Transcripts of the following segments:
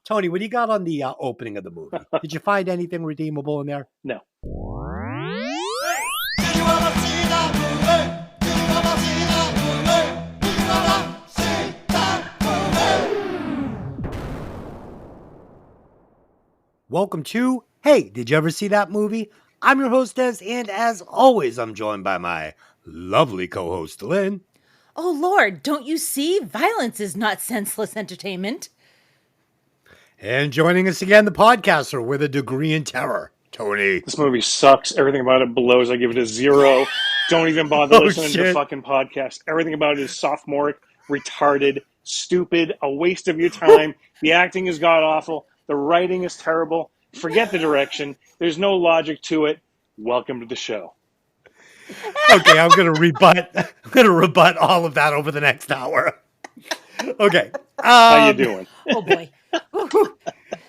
Tony, what do you got on the opening of the movie? Did you find anything redeemable in there? No. Welcome to Hey, did you ever see that movie? I'm your host, Des, and as always, I'm joined by my lovely co-host, Lynn. Oh, Lord, don't you see? Violence is not senseless entertainment. And joining us again, the podcaster with a degree in terror, Tony. This movie sucks. Everything about it blows. I give it a 0. Don't even bother listening to the fucking podcast. Everything about it is sophomoric, retarded, stupid, a waste of your time. The acting is god-awful. The writing is terrible. Forget the direction. There's no logic to it. Welcome to the show. Okay, I'm gonna rebut all of that over the next hour. Okay. How you doing? Oh, boy.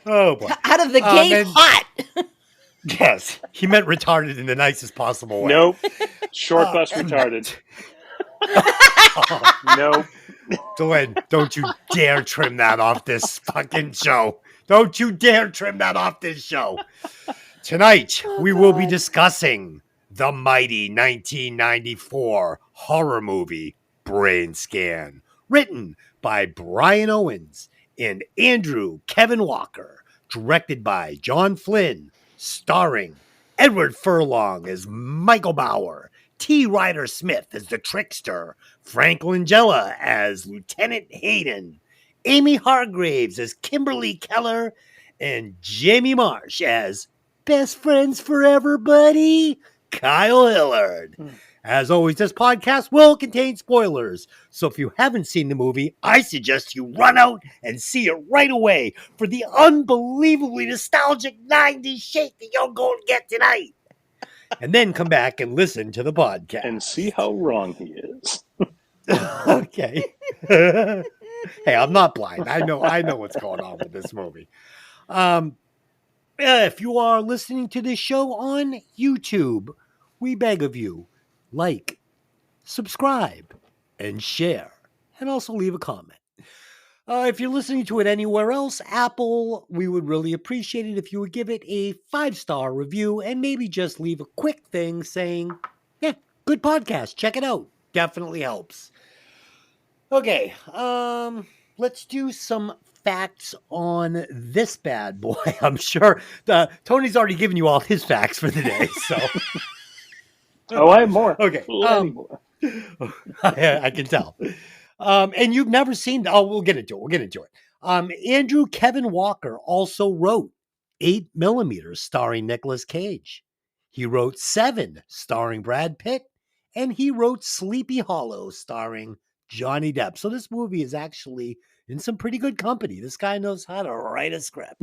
Oh, boy. Out of the gate, hot. Yes, he meant retarded in the nicest possible way. Nope. Short bus retarded. Nope. Glenn, don't you dare trim that off this fucking show. Don't you dare trim that off this show. Tonight, we will be discussing the mighty 1994 horror movie, Brainscan, written by Brian Owens and Andrew Kevin Walker, directed by John Flynn, starring Edward Furlong as Michael Bauer, T. Ryder Smith as the trickster, Frank Langella as Lieutenant Hayden, Amy Hargraves as Kimberly Keller, and Jamie Marsh as best friends forever, buddy, Kyle Hillard. As always, this podcast will contain spoilers, so if you haven't seen the movie, I suggest you run out and see it right away for the unbelievably nostalgic 90s shake that you're going to get tonight. And then come back and listen to the podcast. And see how wrong he is. Okay. Hey, I'm not blind. I know what's going on with this movie. If you are listening to this show on YouTube, we beg of you, like, subscribe, and share, and also leave a comment. If you're listening to it anywhere else, Apple, we would really appreciate it if you would give it a 5-star review and maybe just leave a quick thing saying, yeah, good podcast, check it out. Definitely helps. Okay, let's do some facts on this bad boy. I'm sure Tony's already given you all his facts for the day, so... Oh, I have more. Okay. More. I can tell. And you've never seen... Oh, we'll get into it. Andrew Kevin Walker also wrote 8mm starring Nicolas Cage. He wrote 7 starring Brad Pitt. And he wrote Sleepy Hollow starring Johnny Depp. So this movie is actually in some pretty good company. This guy knows how to write a script.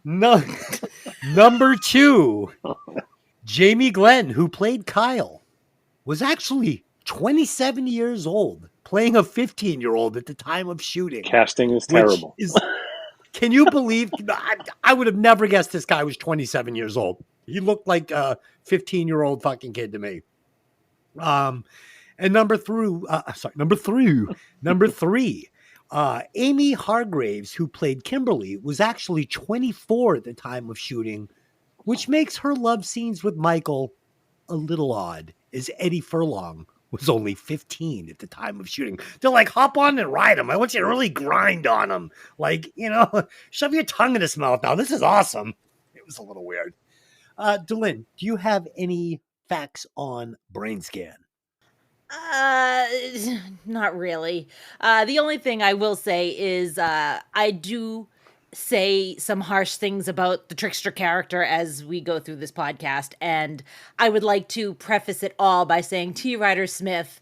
No, number 2... Jamie Glenn, who played Kyle, was actually 27 years old, playing a 15-year-old at the time of shooting. Casting is terrible. Can you believe? I would have never guessed this guy was 27 years old. He looked like a 15-year-old fucking kid to me. And number 3, Amy Hargraves, who played Kimberly, was actually 24 at the time of shooting, which makes her love scenes with Michael a little odd, as Eddie Furlong was only 15 at the time of shooting. They're like, hop on and ride him. I want you to really grind on him. Like, shove your tongue in his mouth now. This is awesome. It was a little weird. Delyn, do you have any facts on Brainscan? Not really. The only thing I will say is I do say some harsh things about the trickster character as we go through this podcast, and I would like to preface it all by saying, T. Ryder Smith,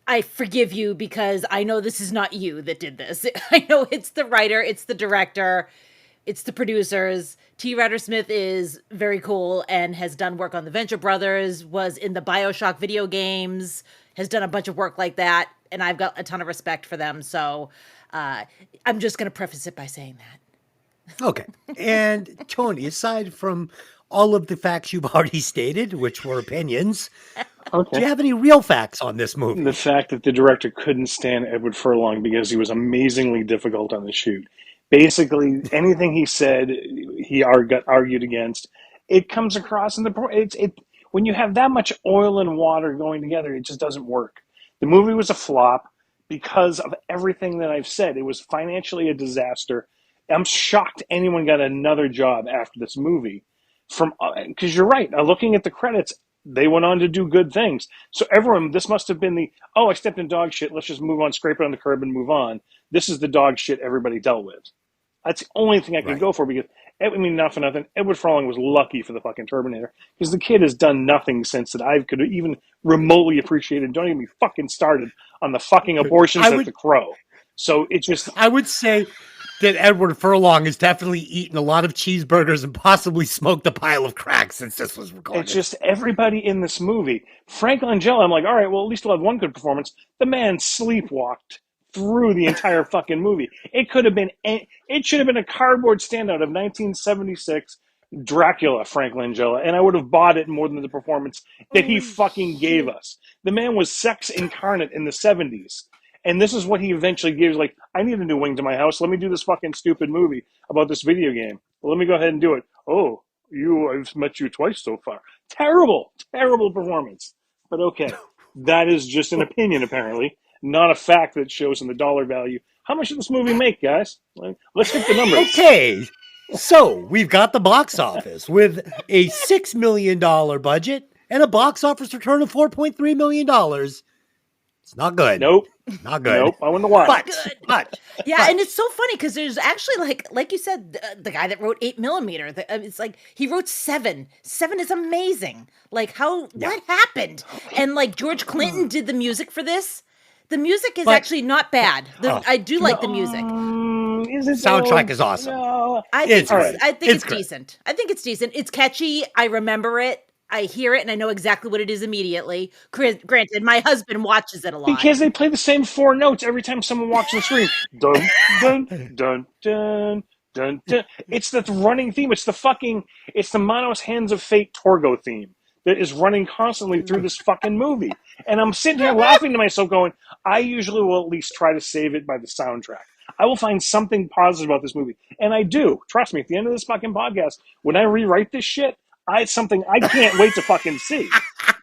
I forgive you because I know this is not you that did this. I know it's the writer, it's the director, it's the producers. T. Ryder Smith is very cool and has done work on the Venture Brothers, was in the BioShock video games, has done a bunch of work like that, and I've got a ton of respect for them, so I'm just going to preface it by saying that. Okay. And Tony, aside from all of the facts you've already stated, which were opinions, do you have any real facts on this movie? The fact that the director couldn't stand Edward Furlong because he was amazingly difficult on the shoot. Basically, anything he said, he got argued against. It comes across in when you have that much oil and water going together, it just doesn't work. The movie was a flop because of everything that I've said. It was financially a disaster. I'm shocked anyone got another job after this movie. Because you're right. Looking at the credits, they went on to do good things. So everyone, this must have been I stepped in dog shit. Let's just move on, scrape it on the curb, and move on. This is the dog shit everybody dealt with. That's the only thing I can go for because, I mean, not for nothing. Edward Furlong was lucky for the fucking Terminator because the kid has done nothing since that I could have even remotely appreciated. Don't even be fucking started on the fucking abortions at the Crow. So it just. I would say that Edward Furlong has definitely eaten a lot of cheeseburgers and possibly smoked a pile of crack since this was recorded. It's just everybody in this movie. Frank Langella, I'm like, all right, well, at least we'll have one good performance. The man sleepwalked through the entire fucking movie. It should have been a cardboard standout of 1976 Dracula, Frank Langella, and I would have bought it more than the performance that he fucking gave us. The man was sex incarnate in the 70s. And this is what he eventually gives. Like, I need a new wing to my house. Let me do this fucking stupid movie about this video game. Well, let me go ahead and do it. Oh, I've met you twice so far. Terrible performance. But okay, that is just an opinion, apparently, not a fact that shows in the dollar value. How much did this movie make, guys? Let's hit the numbers. Okay, so we've got the box office with a $6 million budget and a box office return of $4.3 million. It's not good. Nope. Not good. Nope. I wonder why. But and it's so funny because there's actually like you said, the guy that wrote 8mm. It's like he wrote 7. 7 is amazing. Like what happened? And like George Clinton did the music for this. The music is actually not bad. I do like the music. Soundtrack is awesome. No. I think it's decent. I think it's decent. It's catchy. I remember it. I hear it and I know exactly what it is immediately. Granted, my husband watches it a lot. Because they play the same 4 notes every time someone walks on the screen. Dun, dun, dun, dun, dun, dun. It's the running theme. It's the Manos Hands of Fate Torgo theme that is running constantly through this fucking movie. And I'm sitting here laughing to myself going, I usually will at least try to save it by the soundtrack. I will find something positive about this movie. And I do. Trust me, at the end of this fucking podcast, when I rewrite this shit, it's something I can't wait to fucking see.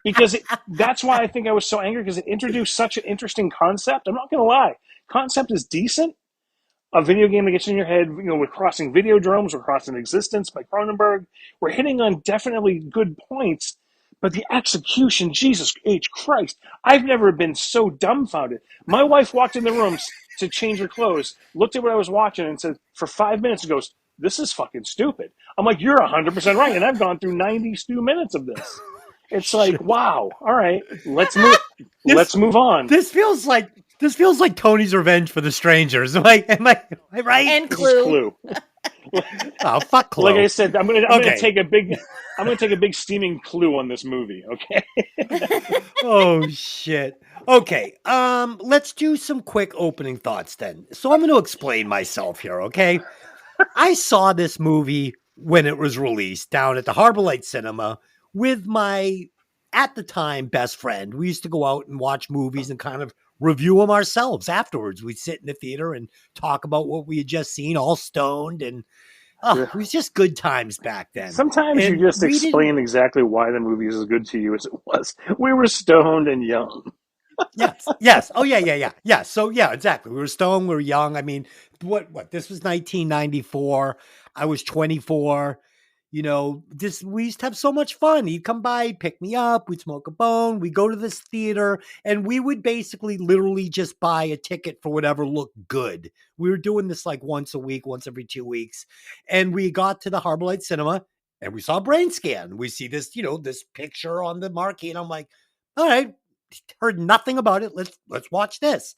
Because that's why I think I was so angry, because it introduced such an interesting concept. I'm not going to lie. Concept is decent. A video game that gets in your head, we're crossing Videodromes, we're crossing Existence by Cronenberg. We're hitting on definitely good points. But the execution, Jesus H. Christ, I've never been so dumbfounded. My wife walked in the room to change her clothes, looked at what I was watching and said, for 5 minutes, and goes, this is fucking stupid. I'm like, you're 100% right, and I've gone through 92 minutes of this. It's like, wow, all right, let's move on. This feels like Tony's Revenge for the Strangers. Am I right? And Clue. Oh, fuck Clue. Like I said, I'm gonna take a big steaming Clue on this movie. Okay. Oh shit. Okay. Let's do some quick opening thoughts then. So I'm going to explain myself here. Okay. I saw this movie when it was released down at the Harbor Light Cinema with my, at the time, best friend. We used to go out and watch movies and kind of review them ourselves afterwards. We'd sit in the theater and talk about what we had just seen, all stoned, and it was just good times back then. Sometimes you just explain exactly why the movie is as good to you as it was. We were stoned and young. Yes. Oh, yeah. So, yeah, exactly. We were stoned. We were young. I mean, what? This was 1994. I was 24. We used to have so much fun. He'd come by, pick me up. We'd smoke a bone. We'd go to this theater, and we would basically literally just buy a ticket for whatever looked good. We were doing this like once a week, once every 2 weeks. And we got to the Harbor Light Cinema, and we saw Brainscan. We see this, this picture on the marquee, and I'm like, all right. Heard nothing about it. Let's watch this.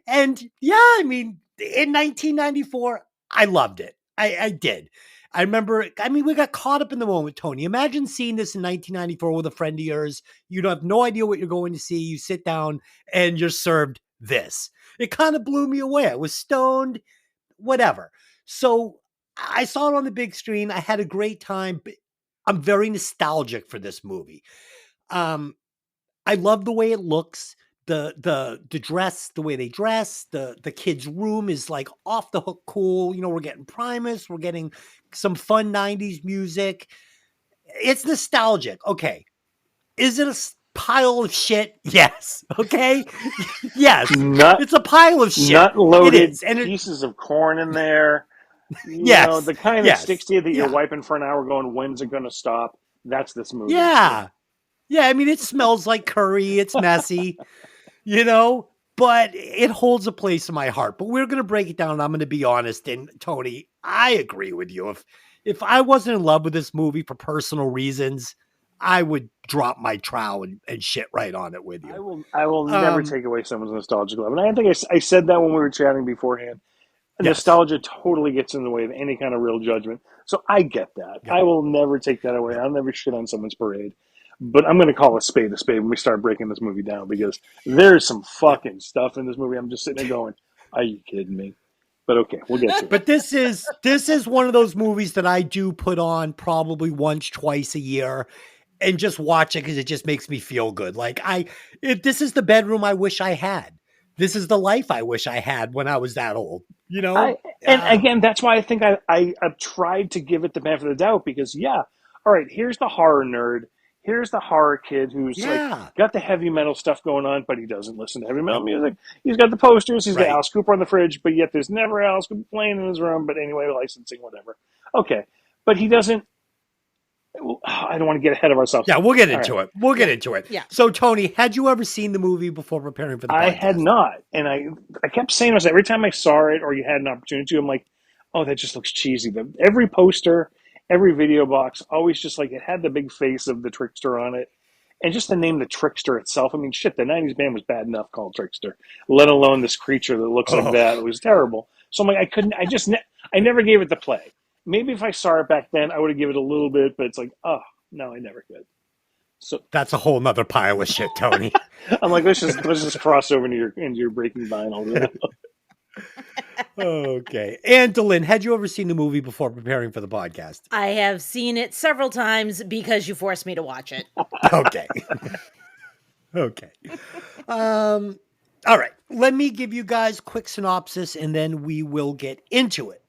And yeah, I mean, in 1994, I loved it. I did. I remember, we got caught up in the moment, Tony. Imagine seeing this in 1994 with a friend of yours. You have no idea what you're going to see. You sit down and you're served this. It kind of blew me away. I was stoned, whatever. So I saw it on the big screen. I had a great time. But I'm very nostalgic for this movie. I love the way it looks the dress, the way they dress, the kids' room is like off the hook cool. You know, we're getting Primus, we're getting some fun 90s music. It's nostalgic. Okay. Is it a pile of shit? Yes. Okay. Yes. It's a pile of shit. Nut loaded it is. And pieces of corn in there. Yes. The kind that sticks to you that you're Yeah. wiping for an hour going, when's it going to stop? That's this movie. Yeah. Yeah. I mean, it smells like curry. It's messy, but it holds a place in my heart. But we're going to break it down. And I'm going to be honest. And Tony, I agree with you. If I wasn't in love with this movie for personal reasons, I would drop my trowel and shit right on it with you. I will never take away someone's nostalgic love. And I think I said that when we were chatting beforehand. Yes. Nostalgia totally gets in the way of any kind of real judgment. So I get that. Yeah. I will never take that away. I'll never shit on someone's parade. But I'm going to call a spade when we start breaking this movie down, because there's some fucking stuff in this movie. I'm just sitting there going, are you kidding me? But okay, we'll get to it. But this is one of those movies that I do put on probably once, twice a year and just watch it because it just makes me feel good. Like this is the bedroom I wish I had. This is the life I wish I had when I was that old, And again, that's why I think I've tried to give it the benefit of the doubt, because all right, here's the horror nerd. Here's the horror kid who's like got the heavy metal stuff going on, but he doesn't listen to heavy metal music. He's got the posters. He's got Alice Cooper on the fridge, but yet there's never Alice Cooper playing in his room. But anyway, licensing, whatever. Okay. But he doesn't. I don't want to get ahead of ourselves. Yeah, we'll get into it. We'll get into it. Yeah. So, Tony, had you ever seen the movie before preparing for the podcast? I had not. And I kept saying to myself, every time I saw it or you had an opportunity to, I'm like, oh, that just looks cheesy. But every poster, every video box, always just like it had the big face of the Trickster on it. And just the name, the Trickster itself. I mean, shit, the 90s band was bad enough called Trickster, let alone this creature that looks like that. It was terrible. So I'm like, I never gave it the play. Maybe if I saw it back then, I would have given it a little bit, but it's like, oh, no, I never could. So that's a whole nother pile of shit, Tony. I'm like, let's just cross over into your Breaking Vinyl. Okay. And Delyn, had you ever seen the movie before preparing for the podcast? I have seen it several times because you forced me to watch it. Okay. Okay. All right. Let me give you guys a quick synopsis and then we will get into it.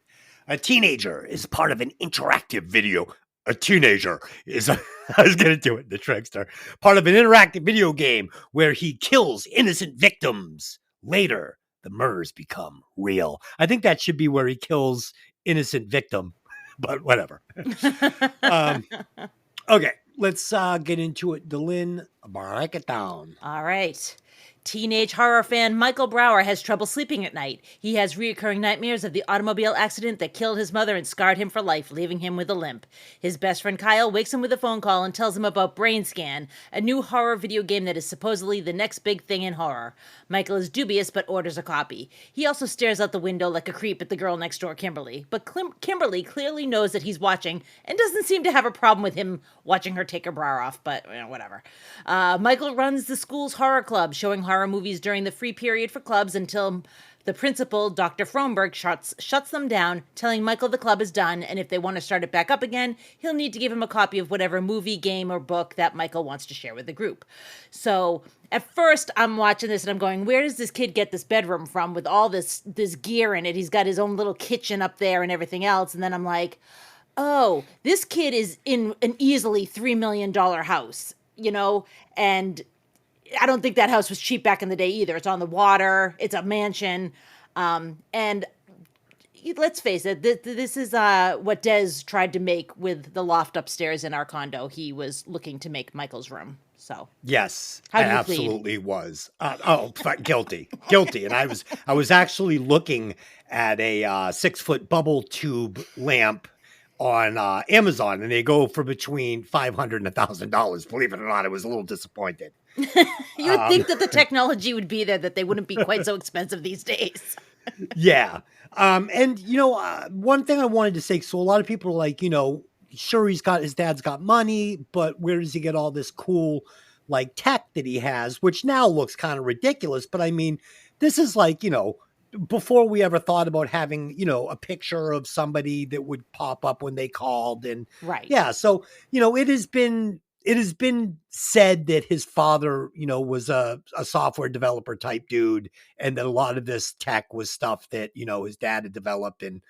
A teenager is part of an interactive video. A teenager is, I was going to do it, the Trickster, part of an interactive video game where he kills innocent victims. Later, the murders become real. I think that should be where he kills innocent victim, but whatever. Okay, let's get into it. Delyn, break it down. All right. Teenage horror fan Michael Brower has trouble sleeping at night. He has reoccurring nightmares of the automobile accident that killed his mother and scarred him for life, leaving him with a limp. His best friend Kyle wakes him with a phone call and tells him about Brainscan, a new horror video game that is supposedly the next big thing in horror. Michael is dubious but orders a copy. He also stares out the window like a creep at the girl next door, Kimberly. But Kimberly clearly knows that he's watching and doesn't seem to have a problem with him watching her take her bra off, but whatever. Michael runs the school's horror club, showing horror movies during the free period for clubs until the principal, Dr. Fromberg, shuts them down, telling Michael the club is done, and if they want to start it back up again, he'll need to give him a copy of whatever movie, game, or book that Michael wants to share with the group. So at first, I'm watching this and I'm going, where does this kid get this bedroom from with all this gear in it? He's got his own little kitchen up there and everything else. And then I'm like, oh, this kid is in an easily $3 million house, and I don't think that house was cheap back in the day either. It's on the water. It's a mansion. And let's face it, this is what Des tried to make with the loft upstairs in our condo. He was looking to make Michael's room. So yes, I absolutely was. Guilty. And I was actually looking at a 6-foot bubble tube lamp on Amazon, and they go for between $500 and $1,000. Believe it or not, I was a little disappointed. You would think that the technology would be there, that they wouldn't be quite so expensive these days. Yeah. And one thing I wanted to say, so a lot of people are like, sure, his dad's got money, but where does he get all this cool like tech that he has, which now looks kind of ridiculous. But I mean, this is like, before we ever thought about having, a picture of somebody that would pop up when they called. And right. Yeah. So, it has been it has been said that his father, was a software developer type dude, and that a lot of this tech was stuff that, his dad had developed and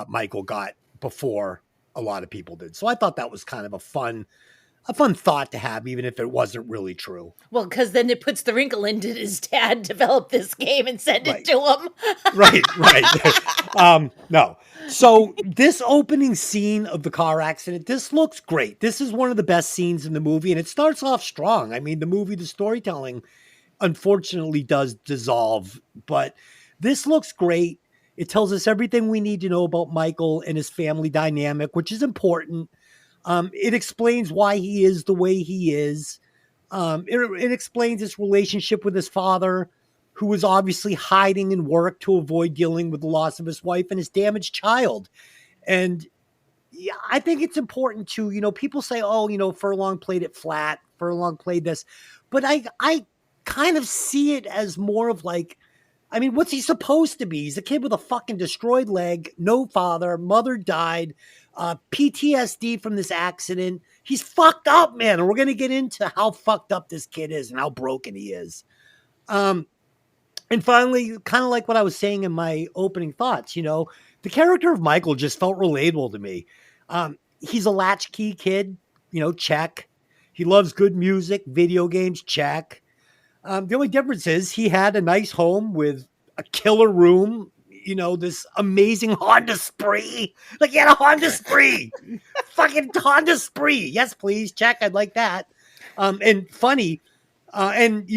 Michael got before a lot of people did. So I thought that was kind of a fun thought to have, even if it wasn't really true. Well, because then it puts the wrinkle in, did his dad develop this game and send it to him? Right. No. So this opening scene of the car accident, this looks great. This is one of the best scenes in the movie, and it starts off strong. I mean, the storytelling, unfortunately, does dissolve, but this looks great. It tells us everything we need to know about Michael and his family dynamic, which is important. It explains why he is the way he is. It explains his relationship with his father, who was obviously hiding in work to avoid dealing with the loss of his wife and his damaged child. And yeah, I think it's important to, people say, oh, Furlong played it flat, Furlong played this. But I kind of see it as more of like, I mean, what's he supposed to be? He's a kid with a fucking destroyed leg, no father, mother died, PTSD from this accident. He's fucked up, man. And we're going to get into how fucked up this kid is and how broken he is. And finally, kind of like what I was saying in my opening thoughts, the character of Michael just felt relatable to me. He's a latchkey kid, check. He loves good music, video games, check. The only difference is he had a nice home with a killer room, this amazing Honda Spree. Like, he had a Honda Spree. Fucking Honda Spree. Yes, please. Check. I'd like that. And funny. And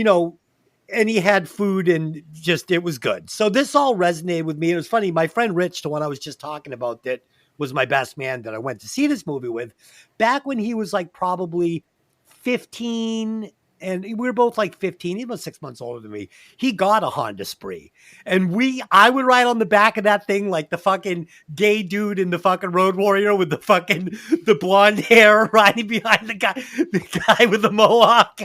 he had food and just, it was good. So this all resonated with me. It was funny. My friend Rich, the one I was just talking about, that was my best man that I went to see this movie with, back when he was like probably 15, and we were both like 15. He was 6 months older than me. He got a Honda Spree, and I would ride on the back of that thing like the fucking gay dude in the fucking Road Warrior with the blonde hair riding behind the guy with the mohawk.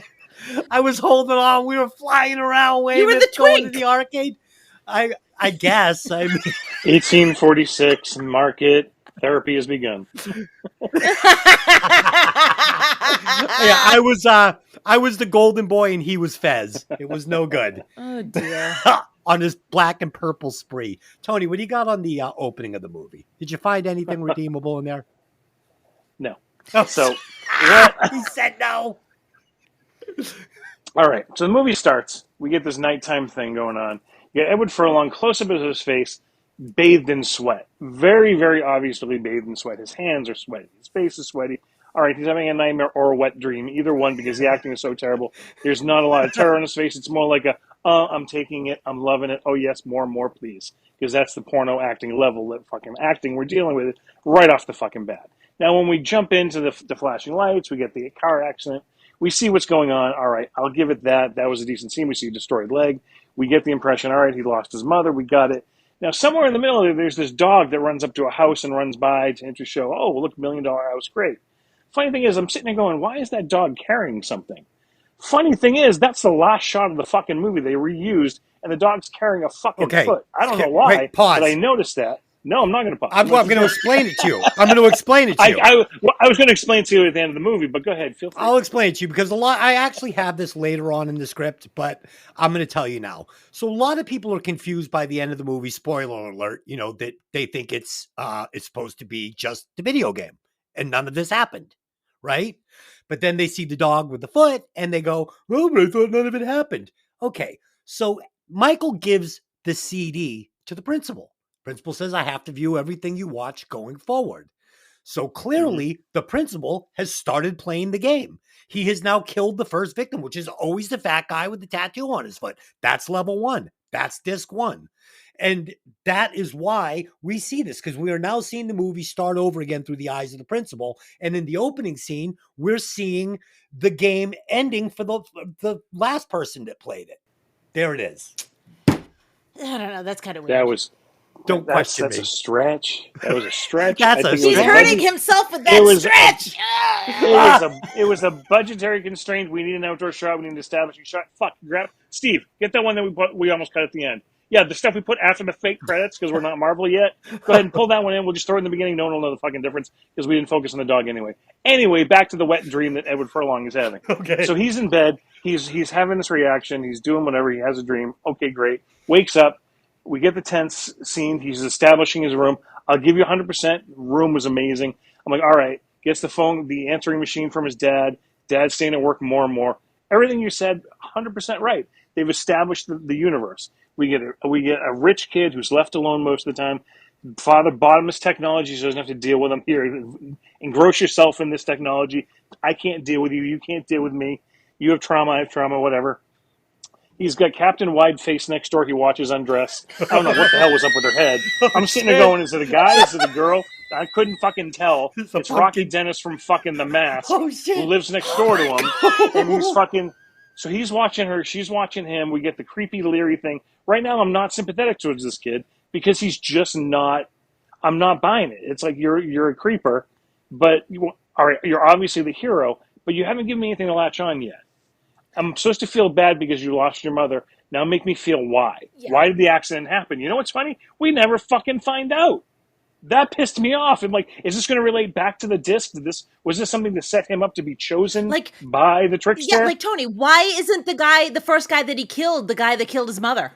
I was holding on. We were flying around. You were the going twink to the arcade. I guess. I mean, 1846 market therapy has begun. Yeah, I was the golden boy and he was Fez. It was no good. Oh dear. On his black and purple spree. Tony, what do you got on the opening of the movie? Did you find anything redeemable in there? No. Oh, So he said no. All right. So the movie starts. We get this nighttime thing going on. You get Edward Furlong close up at his face, bathed in sweat. Very, very obviously bathed in sweat. His hands are sweaty. His face is sweaty. All right, he's having a nightmare or a wet dream. Either one, because the acting is so terrible. There's not a lot of terror on his face. It's more like I'm taking it. I'm loving it. Oh, yes, more, please. Because that's the porno acting level that fucking acting we're dealing with right off the fucking bat. Now, when we jump into the flashing lights, we get the car accident. We see what's going on. All right, I'll give it that. That was a decent scene. We see a destroyed leg. We get the impression, all right, he lost his mother. We got it. Now, somewhere in the middle there's this dog that runs up to a house and runs by to show, oh, look, $1 million house, great. Funny thing is, I'm sitting there going, why is that dog carrying something? Funny thing is, that's the last shot of the fucking movie they reused, and the dog's carrying a fucking foot. I don't know why, Wait, pause. but I noticed that. No, I'm not going to pause. I'm going to explain it to you. I'm going to explain it to you. I was going to explain it to you at the end of the movie, but go ahead. Feel free. I'll explain it to you because I actually have this later on in the script, but I'm going to tell you now. So a lot of people are confused by the end of the movie. Spoiler alert! That they think it's supposed to be just the video game, and none of this happened, right? But then they see the dog with the foot, and they go, "Oh, but I thought none of it happened." Okay, so Michael gives the CD to the principal. Principal says, I have to view everything you watch going forward. So clearly, the principal has started playing the game. He has now killed the first victim, which is always the fat guy with the tattoo on his foot. That's level 1. That's disc 1. And that is why we see this, because we are now seeing the movie start over again through the eyes of the principal. And in the opening scene, we're seeing the game ending for the last person that played it. There it is. I don't know. That's kind of weird. That was... Don't question me. That's a stretch. That was a stretch. He's hurting himself with that stretch. It was a budgetary constraint. We need an outdoor shot. We need an establishing shot. Fuck, grab Steve. Get that one that we almost cut at the end. Yeah, the stuff we put after the fake credits because we're not Marvel yet. Go ahead and pull that one in. We'll just throw it in the beginning. No one will know the fucking difference because we didn't focus on the dog anyway. Anyway, back to the wet dream that Edward Furlong is having. Okay. So he's in bed. He's having this reaction. He's doing whatever. He has a dream. Okay, great. Wakes up. We get the tense scene. He's establishing his room. I'll give you 100%. Room was amazing. I'm like, all right. Gets the phone, the answering machine from his dad. Dad's staying at work more and more. Everything you said, 100% right. They've established the universe. We get a rich kid who's left alone most of the time. Father bought him his technology, so he doesn't have to deal with him. Here, engross yourself in this technology. I can't deal with you. You can't deal with me. You have trauma. I have trauma. Whatever. He's got Captain Wide Face next door. He watches undress. I don't know what the hell was up with her head. I'm sitting there going, is it a guy? Is it a girl? I couldn't fucking tell. It's Rocky Dennis from fucking The Mask, who lives next door to him. And he's fucking... So he's watching her. She's watching him. We get the creepy, leery thing. Right now, I'm not sympathetic towards this kid because he's just not... I'm not buying it. It's like you're a creeper, but you're obviously the hero, but you haven't given me anything to latch on yet. I'm supposed to feel bad because you lost your mother. Now make me feel why. Yeah. Why did the accident happen? You know what's funny? We never fucking find out. That pissed me off. I'm like, is this going to relate back to the disc? Was this something to set him up to be chosen by the trickster? Yeah, like Tony, why isn't the first guy that he killed, the guy that killed his mother?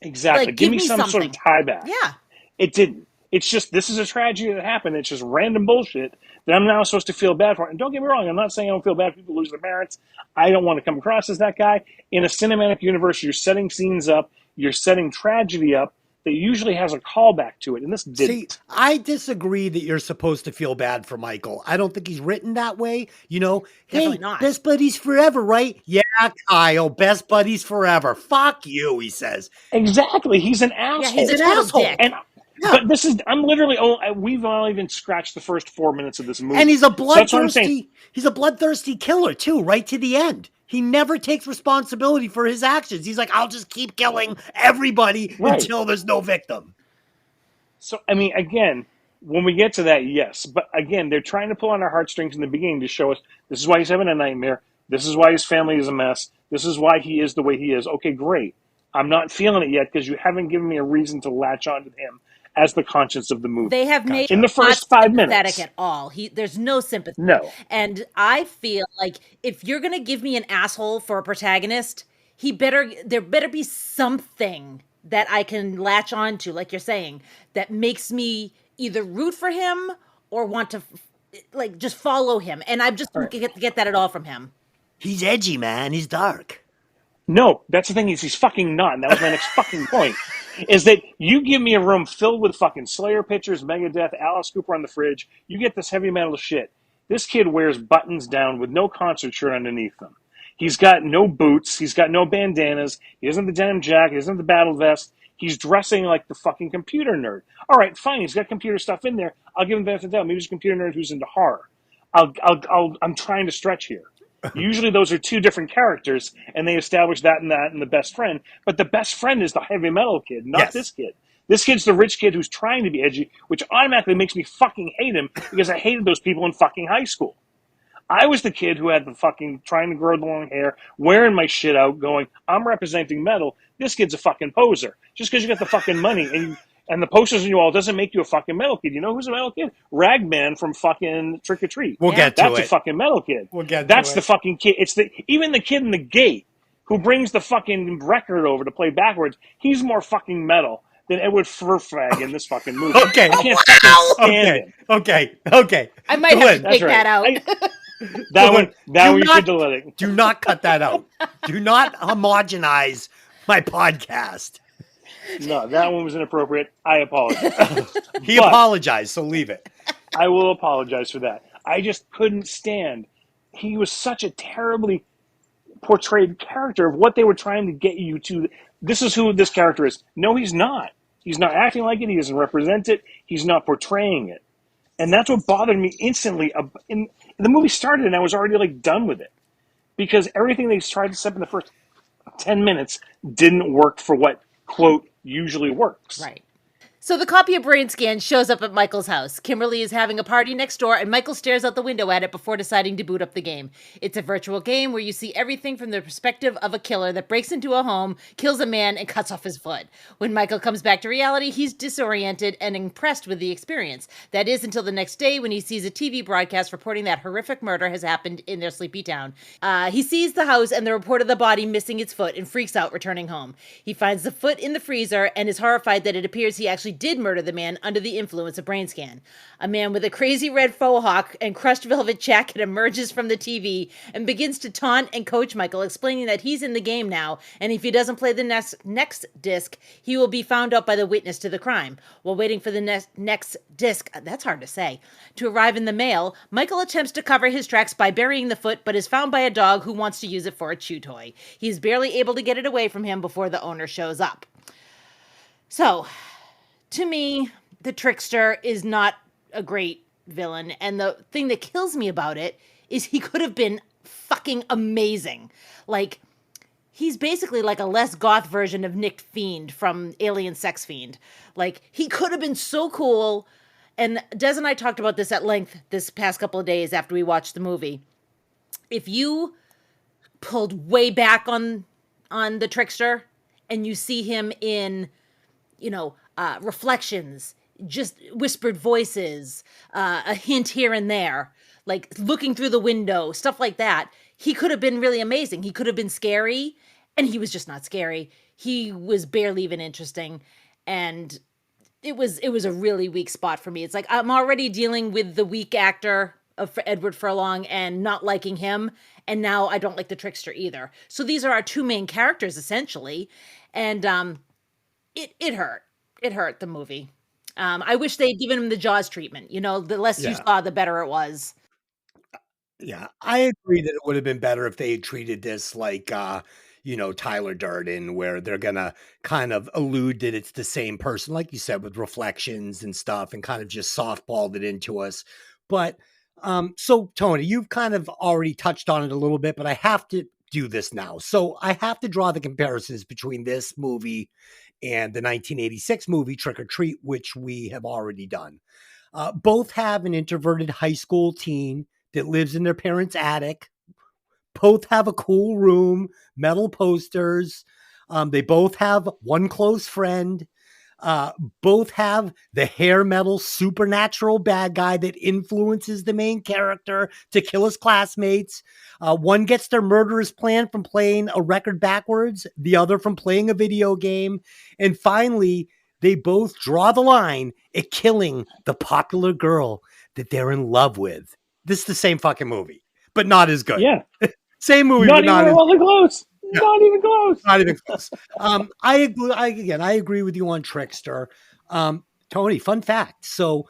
Exactly. Give me some sort of tie back. Yeah. It didn't. It's just, this is a tragedy that happened. It's just random bullshit that I'm now supposed to feel bad for. And don't get me wrong, I'm not saying I don't feel bad for people who lose their parents. I don't want to come across as that guy. In a cinematic universe, you're setting scenes up, you're setting tragedy up that usually has a callback to it, and this didn't. See, I disagree that you're supposed to feel bad for Michael. I don't think he's written that way. You know, definitely hey, not. Best buddies forever, right? Yeah, Kyle, best buddies forever. Fuck you, he says. Exactly. He's an asshole. Yeah, he's an asshole. And but this is, I'm literally, we've only even scratched the first 4 minutes of this movie. And he's a bloodthirsty killer too, right to the end. He never takes responsibility for his actions. He's like, I'll just keep killing everybody until there's no victim. So, I mean, again, when we get to that, yes. But again, they're trying to pull on our heartstrings in the beginning to show us this is why he's having a nightmare. This is why his family is a mess. This is why he is the way he is. Okay, great. I'm not feeling it yet because you haven't given me a reason to latch on to him as the conscience of the movie. They have made in the first 5 minutes. Sympathetic at all. There's no sympathy. No. And I feel like if you're gonna give me an asshole for a protagonist, there better be something that I can latch on to, like you're saying, that makes me either root for him or want to just follow him. And I just don't get that at all from him. He's edgy, man. He's dark. No, that's the thing is he's fucking not. And that was my next fucking point. Is that you give me a room filled with fucking Slayer pictures, Megadeth, Alice Cooper on the fridge, you get this heavy metal shit. This kid wears buttons down with no concert shirt underneath them. He's got no boots. He's got no bandanas. He doesn't have the denim jacket. He doesn't have the battle vest. He's dressing like the fucking computer nerd. All right, fine. He's got computer stuff in there. I'll give him the benefit of the doubt. Maybe he's a computer nerd who's into horror. I'm trying to stretch here. Usually those are two different characters, and they establish that and the best friend. But the best friend is the heavy metal kid, not this kid. This kid's the rich kid who's trying to be edgy, which automatically makes me fucking hate him because I hated those people in fucking high school. I was the kid who had the fucking trying to grow the long hair, wearing my shit out, going, I'm representing metal. This kid's a fucking poser. Just because you got the fucking money and the posters on you all doesn't make you a fucking metal kid. You know who's a metal kid? Ragman from fucking Trick or Treat. We'll get to it. That's a fucking metal kid. That's the fucking kid. It's even the kid in the gate who brings the fucking record over to play backwards. He's more fucking metal than Edward Furfag in this fucking movie. Okay. I can't fucking stand him. Okay. I might have to take that out. That one you should delete it. Do not cut that out. Do not homogenize my podcast. No, that one was inappropriate. I apologize. He apologized, so leave it. I will apologize for that. I just couldn't stand. He was such a terribly portrayed character of what they were trying to get you to. This is who this character is. No, he's not. He's not acting like it. He doesn't represent it. He's not portraying it. And that's what bothered me instantly. The movie started and I was already done with it. Because everything they tried to set up in the first 10 minutes didn't work for what, quote, usually works. Right. So the copy of Brainscan shows up at Michael's house. Kimberly is having a party next door, and Michael stares out the window at it before deciding to boot up the game. It's a virtual game where you see everything from the perspective of a killer that breaks into a home, kills a man, and cuts off his foot. When Michael comes back to reality, he's disoriented and impressed with the experience. That is until the next day when he sees a TV broadcast reporting that horrific murder has happened in their sleepy town. He sees the house and the report of the body missing its foot and freaks out, returning home. He finds the foot in the freezer and is horrified that it appears he actually did murder the man under the influence of Brainscan. A man with a crazy red faux hawk and crushed velvet jacket emerges from the TV and begins to taunt and coach Michael, explaining that he's in the game now, and if he doesn't play the next disc, he will be found out by the witness to the crime. While waiting for the next disc, that's hard to say, to arrive in the mail, Michael attempts to cover his tracks by burying the foot, but is found by a dog who wants to use it for a chew toy. He's barely able to get it away from him before the owner shows up. So, to me, the trickster is not a great villain. And the thing that kills me about it is he could have been fucking amazing. Like, he's basically like a less goth version of Nick Fiend from Alien Sex Fiend. Like, he could have been so cool. And Des and I talked about this at length this past couple of days after we watched the movie. If you pulled way back on the trickster and you see him in, reflections, just whispered voices, a hint here and there, like looking through the window, stuff like that, he could have been really amazing. He could have been scary, and he was just not scary. He was barely even interesting, and it was a really weak spot for me. It's like I'm already dealing with the weak actor of Edward Furlong and not liking him, and now I don't like the trickster either. So these are our two main characters essentially, and it hurt. It hurt the movie. I wish they'd given him the Jaws treatment. The less you saw, the better it was. Yeah, I agree that it would have been better if they had treated this like, Tyler Durden, where they're gonna kind of allude that it's the same person, like you said, with reflections and stuff, and kind of just softballed it into us. But so Tony, you've kind of already touched on it a little bit, but I have to do this now. So I have to draw the comparisons between this movie and the 1986 movie Trick or Treat, which we have already done. Both have an introverted high school teen that lives in their parents' attic. Both have a cool room, metal posters. They both have one close friend. Both have the hair metal supernatural bad guy that influences the main character to kill his classmates. One gets their murderous plan from playing a record backwards, the other from playing a video game. And finally, they both draw the line at killing the popular girl that they're in love with. This is the same fucking movie, but not as good. Yeah. Same movie, not but not even as close. Yeah. Not even close. Not even close. I agree with you on Trickster. Tony, fun fact. So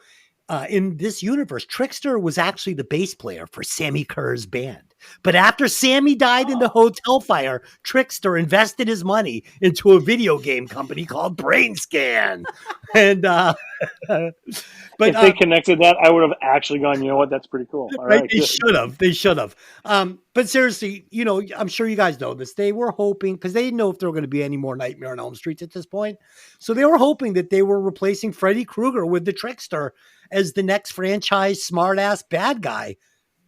in this universe, Trickster was actually the bass player for Sammy Kerr's band. But after Sammy died in the hotel fire, Trickster invested his money into a video game company called Brainscan. And but if they connected that, I would have actually gone, you know what, that's pretty cool. All right, they should have. But seriously, I'm sure you guys know this. They were hoping, because they didn't know if there were going to be any more Nightmare on Elm Street at this point. So they were hoping that they were replacing Freddy Krueger with the Trickster as the next franchise smartass bad guy.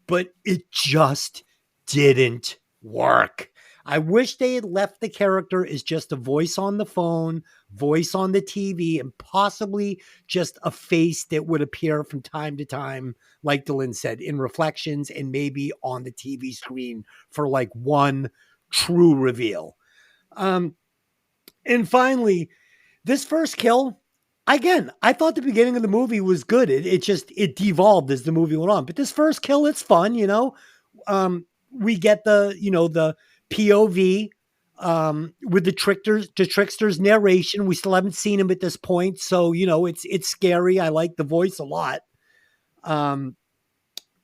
But it just didn't work. I wish they had left the character as just a voice on the phone, voice on the TV, and possibly just a face that would appear from time to time, like Dylan said, in reflections and maybe on the TV screen for like one true reveal. And finally, this first kill, again, I thought the beginning of the movie was good. It devolved as the movie went on. But this first kill, it's fun, we get the POV with the trickster's narration. We still haven't seen him at this point, so it's scary. I like the voice a lot.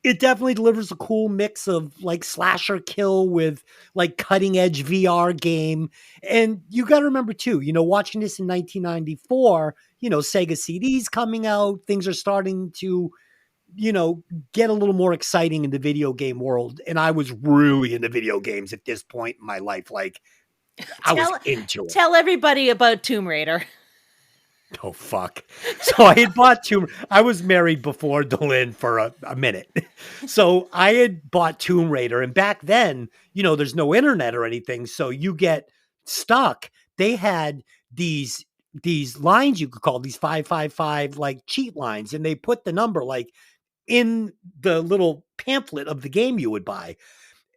It definitely delivers a cool mix of like slasher kill with like cutting edge VR game. And you got to remember too, watching this in 1994, Sega CDs coming out, things are starting to get a little more exciting in the video game world. And I was really into video games at this point in my life. Like I was into it. Tell everybody about Tomb Raider. Oh, fuck. So I had bought I was married before Delin for a minute. So I had bought Tomb Raider. And back then, there's no internet or anything. So you get stuck. They had these lines you could call these 555 like cheat lines. And they put the number like in the little pamphlet of the game you would buy.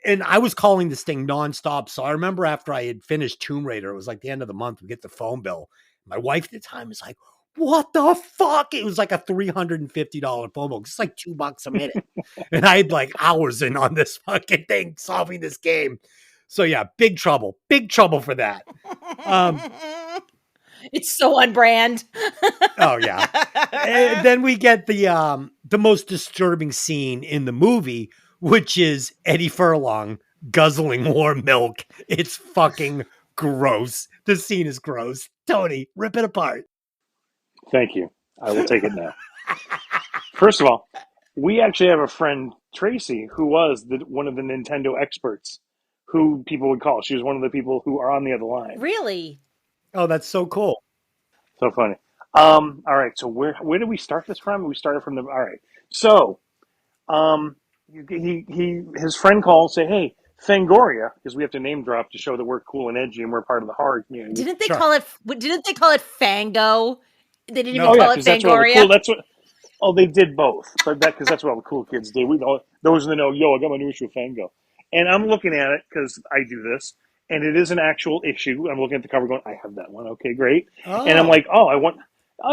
And I was calling this thing nonstop. So I remember after I had finished Tomb Raider, it was like the end of the month, we get the phone bill. My wife at the time was like, what the fuck? It was like a $350 phone bill. It's like $2 a minute. And I had like hours in on this fucking thing, solving this game. So yeah, big trouble for that. It's so on brand. Oh yeah. And then we get the most disturbing scene in the movie, which is Eddie Furlong guzzling warm milk. It's fucking gross. The scene is gross. Tony, rip it apart. Thank you. I will take it now. First of all, we actually have a friend, Tracy, who was one of the Nintendo experts who people would call. She was one of the people who are on the other line. Really? Oh, that's so cool. So funny. All right. So where did we start this from? We started from all right. So, his friend called, say, hey, Fangoria, because we have to name drop to show that we're cool and edgy and we're part of the horror community. Didn't they call it Fango? They didn't even No. call it Fangoria. That's what. Oh, they did both, but because that's what all the cool kids did. Those in the know, I got my new issue of Fango, and I'm looking at it because I do this, and it is an actual issue. I'm looking at the cover, going, I have that one. Okay, great. Oh. And I'm like, oh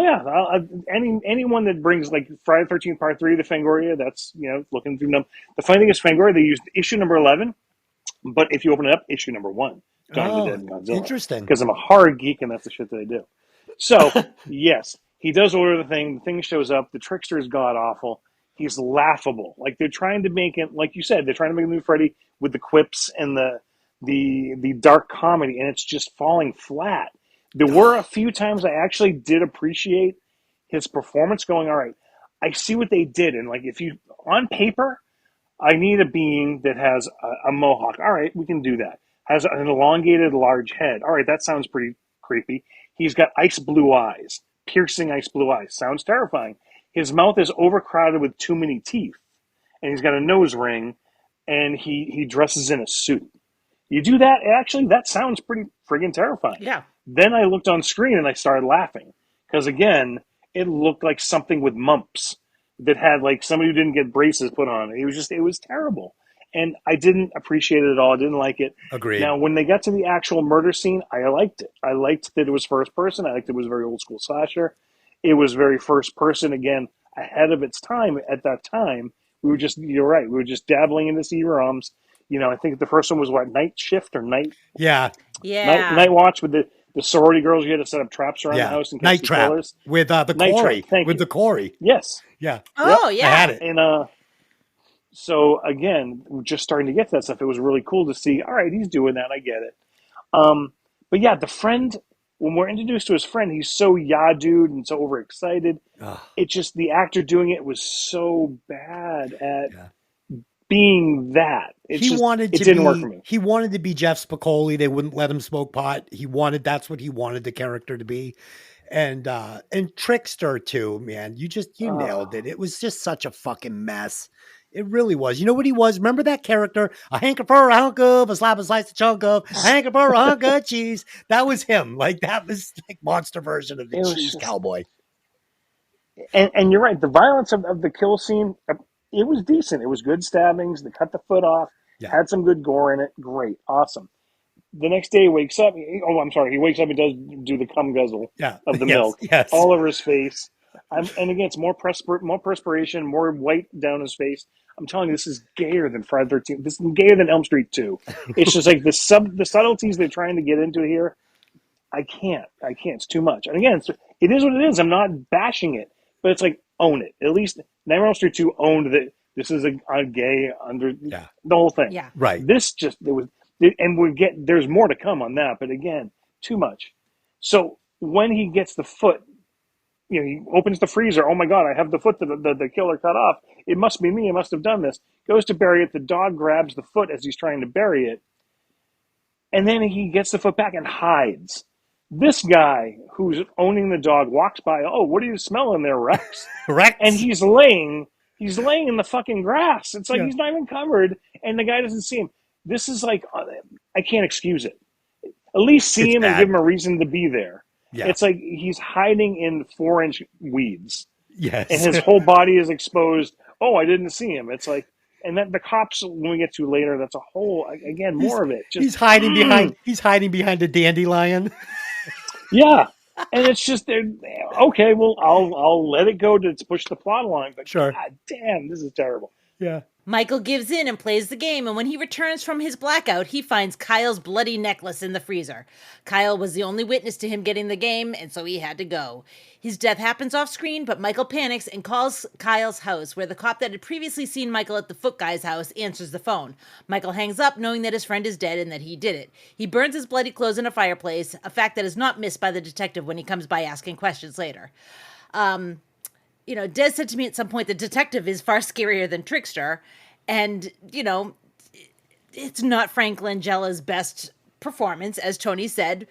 yeah, anyone that brings like Friday the 13th Part 3 to Fangoria, that's looking through them. The funny thing is, Fangoria, they used issue number 11, but if you open it up, issue number 1, Dawn of the Dead and Godzilla. Interesting. Because I'm a horror geek, and that's the shit that I do. So yes. He does order the thing shows up, the trickster is god-awful, he's laughable. Like, they're trying to make it, like you said, they're trying to make a new Freddy with the quips and the dark comedy, and it's just falling flat. There were a few times I actually did appreciate his performance, going, all right, I see what they did, and like, if you, on paper, I need a being that has a mohawk. All right, we can do that. Has an elongated large head. All right, that sounds pretty creepy. He's got ice blue eyes. Piercing ice blue eyes. Sounds terrifying. His mouth is overcrowded with too many teeth. And he's got a nose ring. And he dresses in a suit. You do that, actually, that sounds pretty friggin' terrifying. Yeah. Then I looked on screen and I started laughing. Because again, it looked like something with mumps. That had like somebody who didn't get braces put on. It was terrible. And I didn't appreciate it at all. I didn't like it. Agreed. Now, when they got to the actual murder scene, I liked it. I liked that it was first person. I liked it was very old school slasher. It was very first person, again, ahead of its time. At that time, you're right, we were just dabbling into CD-ROMs. I think the first one was Night Shift or Night? Yeah. Night Watch with the sorority girls. You had to set up traps around the house and catch Night the Trap killers. with the Night Corey. Trap, thank with you. the Corey. Yes. Yeah. Oh, Yep. yeah. I had it. And so again, we're just starting to get to that stuff. It was really cool to see. All right, he's doing that. I get it. But yeah, the friend, when we're introduced to his friend, he's so dude and so overexcited. It just, the actor doing it was so bad at being that. It didn't work for me. He wanted to be Jeff Spicoli. They wouldn't let him smoke pot. That's what he wanted the character to be. And Trickster too, man. You nailed it. It was just such a fucking mess. It really was. You know what he was? Remember that character? A hanker for a hunk of, a slap, a slice, a chunk of, a hanker for a hunk of cheese. That was him. Like, that was like monster version of the cheese cowboy. And you're right. The violence of the kill scene, it was decent. It was good stabbings. They cut the foot off. Yeah. Had some good gore in it. Great. Awesome. The next day he wakes up. He wakes up and does do the cum guzzle of the milk all over his face. And again, it's more perspiration, more white down his face. I'm telling you, this is gayer than Friday the 13th. This is gayer than Elm Street 2. It's just like the subtleties they're trying to get into here. I can't. It's too much. And again, it is what it is. I'm not bashing it, but it's like, own it. At least Nightmare on Elm Street 2 owned that this is a gay under the whole thing. Yeah. Right. There's more to come on that, but again, too much. So when he gets the foot, he opens the freezer. Oh my God, I have the foot that the killer cut off. It must be me. I must have done this. Goes to bury it. The dog grabs the foot as he's trying to bury it. And then he gets the foot back and hides. This guy who's owning the dog walks by. Oh, what are you smelling there, Rex? Rex. And he's laying in the fucking grass. It's like Yeah. he's not even covered, and the guy doesn't see him. This is like, I can't excuse it. At least see It's him and bad. give him a reason to be there. Yeah. It's like he's hiding in 4-inch weeds, Yes. and his whole body is exposed. Oh, I didn't see him. It's like, and then the cops, when we get to later, that's a whole, again, more of it. Just, he's hiding behind a dandelion. yeah. And it's just, okay, well, I'll let it go to push the plot along, but Sure. God damn, this is terrible. Yeah. Michael gives in and plays the game, and when he returns from his blackout, he finds Kyle's bloody necklace in the freezer. Kyle was the only witness to him getting the game, and so he had to go. His death happens off screen, but Michael panics and calls Kyle's house, where the cop that had previously seen Michael at the Foot Guy's house answers the phone. Michael hangs up, knowing that his friend is dead and that he did it. He burns his bloody clothes in a fireplace, a fact that is not missed by the detective when he comes by asking questions later. Des said to me at some point the detective is far scarier than Trickster. And, it's not Frank Langella's best performance, as Tony said,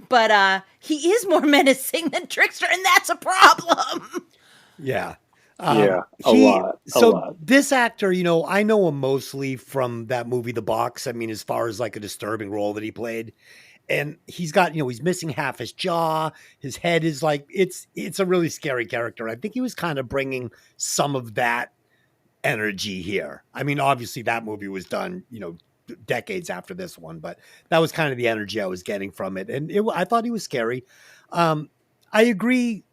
but he is more menacing than Trickster, and that's a problem. Yeah. A lot. This actor, I know him mostly from that movie, The Box. I mean, as far as like a disturbing role that he played. And he's got, he's missing half his jaw. His head is like, it's a really scary character. I think he was kind of bringing some of that energy here. I mean, obviously that movie was done, decades after this one, but that was kind of the energy I was getting from it. And I thought he was scary. I agree.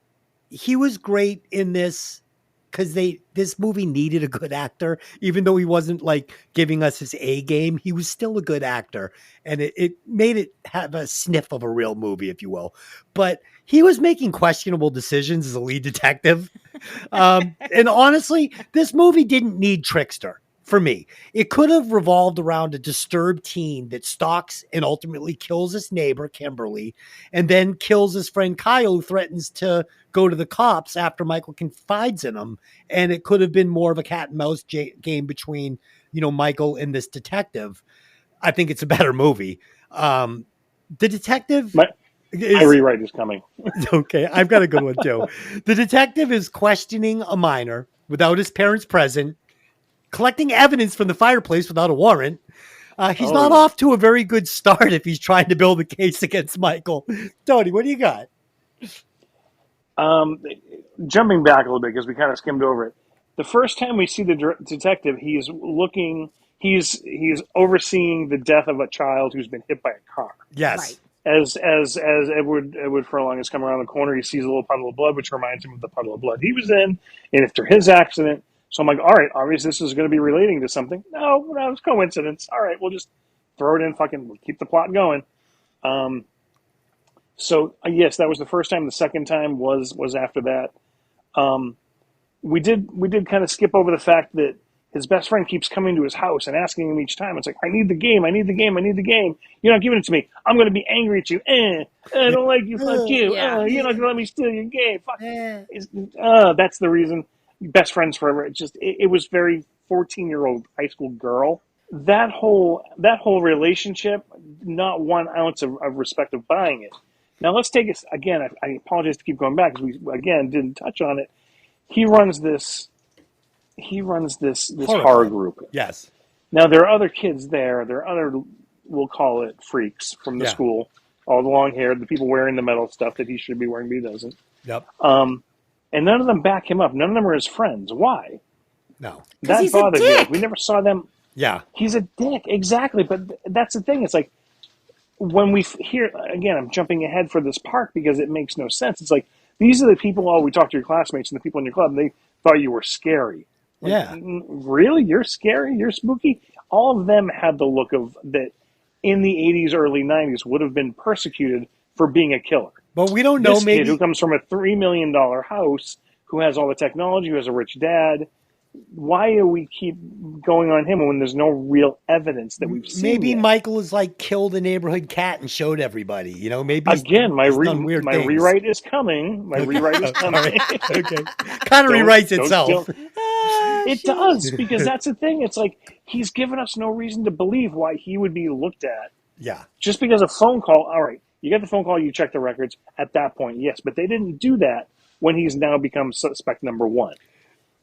He was great in this because this movie needed a good actor, even though he wasn't like giving us his A game. He was still a good actor, and it made it have a sniff of a real movie, if you will. But he was making questionable decisions as a lead detective. And honestly, this movie didn't need Trickster. For me, it could have revolved around a disturbed teen that stalks and ultimately kills his neighbor, Kimberly, and then kills his friend Kyle, who threatens to go to the cops after Michael confides in him. And it could have been more of a cat and mouse game between, Michael and this detective. I think it's a better movie. The detective... My rewrite is coming. Okay, I've got a good one too. The detective is questioning a minor without his parents present, collecting evidence from the fireplace without a warrant. He's not off to a very good start if he's trying to build a case against Michael. Tony, what do you got? Jumping back a little bit because we kind of skimmed over it. The first time we see the detective, he's overseeing the death of a child who's been hit by a car. Yes. Right. As Edward Furlong has come around the corner, he sees a little puddle of blood, which reminds him of the puddle of blood he was in, and after his accident. So I'm like, all right, obviously this is going to be relating to something. No, it's coincidence. All right, we'll just throw it in, we'll keep the plot going. So yes, that was the first time. The second time was after that. We did kind of skip over the fact that his best friend keeps coming to his house and asking him each time. It's like, I need the game. You're not giving it to me. I'm going to be angry at you. I don't like you. Fuck you. Yeah. You're not going to let me steal your game. Fuck. That's the reason. Best friends forever. It was very 14-year-old high school girl. That whole relationship, not 1 ounce of respect of buying it. Now let's take it again. I apologize to keep going back because we again didn't touch on it. He runs this horror group. Yes. Now there are other kids there. There are other, we'll call it freaks from the school. All the long hair, the people wearing the metal stuff that he should be wearing, but he doesn't. Yep. And none of them back him up. None of them are his friends. Why? No. That bothered me. Like, we never saw them. Yeah. He's a dick. Exactly. But that's the thing. It's like, when we hear, again, I'm jumping ahead for this part because it makes no sense. It's like, these are the people, we talked to your classmates and the people in your club, and they thought you were scary. Like, yeah. Really? You're scary? You're spooky? All of them had the look of that in the 80s, early 90s would have been persecuted for being a killer. But we don't know, this maybe kid who comes from a $3 million house, who has all the technology, who has a rich dad. Why do we keep going on him when there's no real evidence that we've seen? Maybe yet? Michael has like killed a neighborhood cat and showed everybody. Maybe again, my things. rewrite is coming. My rewrite is coming. Okay, kind of rewrites itself. It does, because that's the thing. It's like he's given us no reason to believe why he would be looked at. Yeah, just because a phone call. All right. You get the phone call, you check the records. At that point, yes. But they didn't do that when he's now become suspect number one.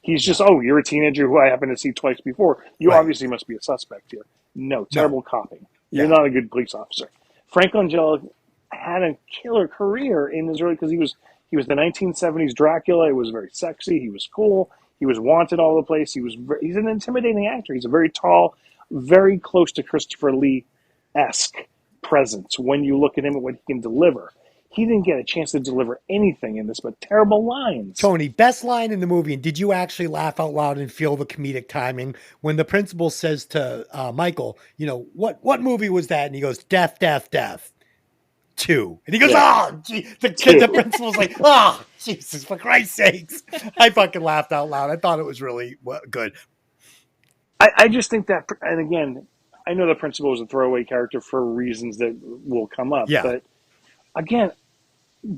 He's just, oh, you're a teenager who I happened to see twice before. You Right. obviously must be a suspect here. No, terrible coping. You're Yeah. not a good police officer. Frank Langella had a killer career in his early, because he was the 1970s Dracula. It was very sexy. He was cool. He was wanted all over the place. He's an intimidating actor. He's a very tall, very close to Christopher Lee-esque presence when you look at him and what he can deliver. He didn't get a chance to deliver anything in this but terrible lines. Tony, best line in the movie, and did you actually laugh out loud and feel the comedic timing when the principal says to Michael, what movie was that? And he goes, Death, Death, Death 2. And he goes, oh, gee. The principal's like, oh, Jesus, for Christ's sakes. I fucking laughed out loud. I thought it was really good. I just think that, and again, I know the principal is a throwaway character for reasons that will come up. Yeah. But again,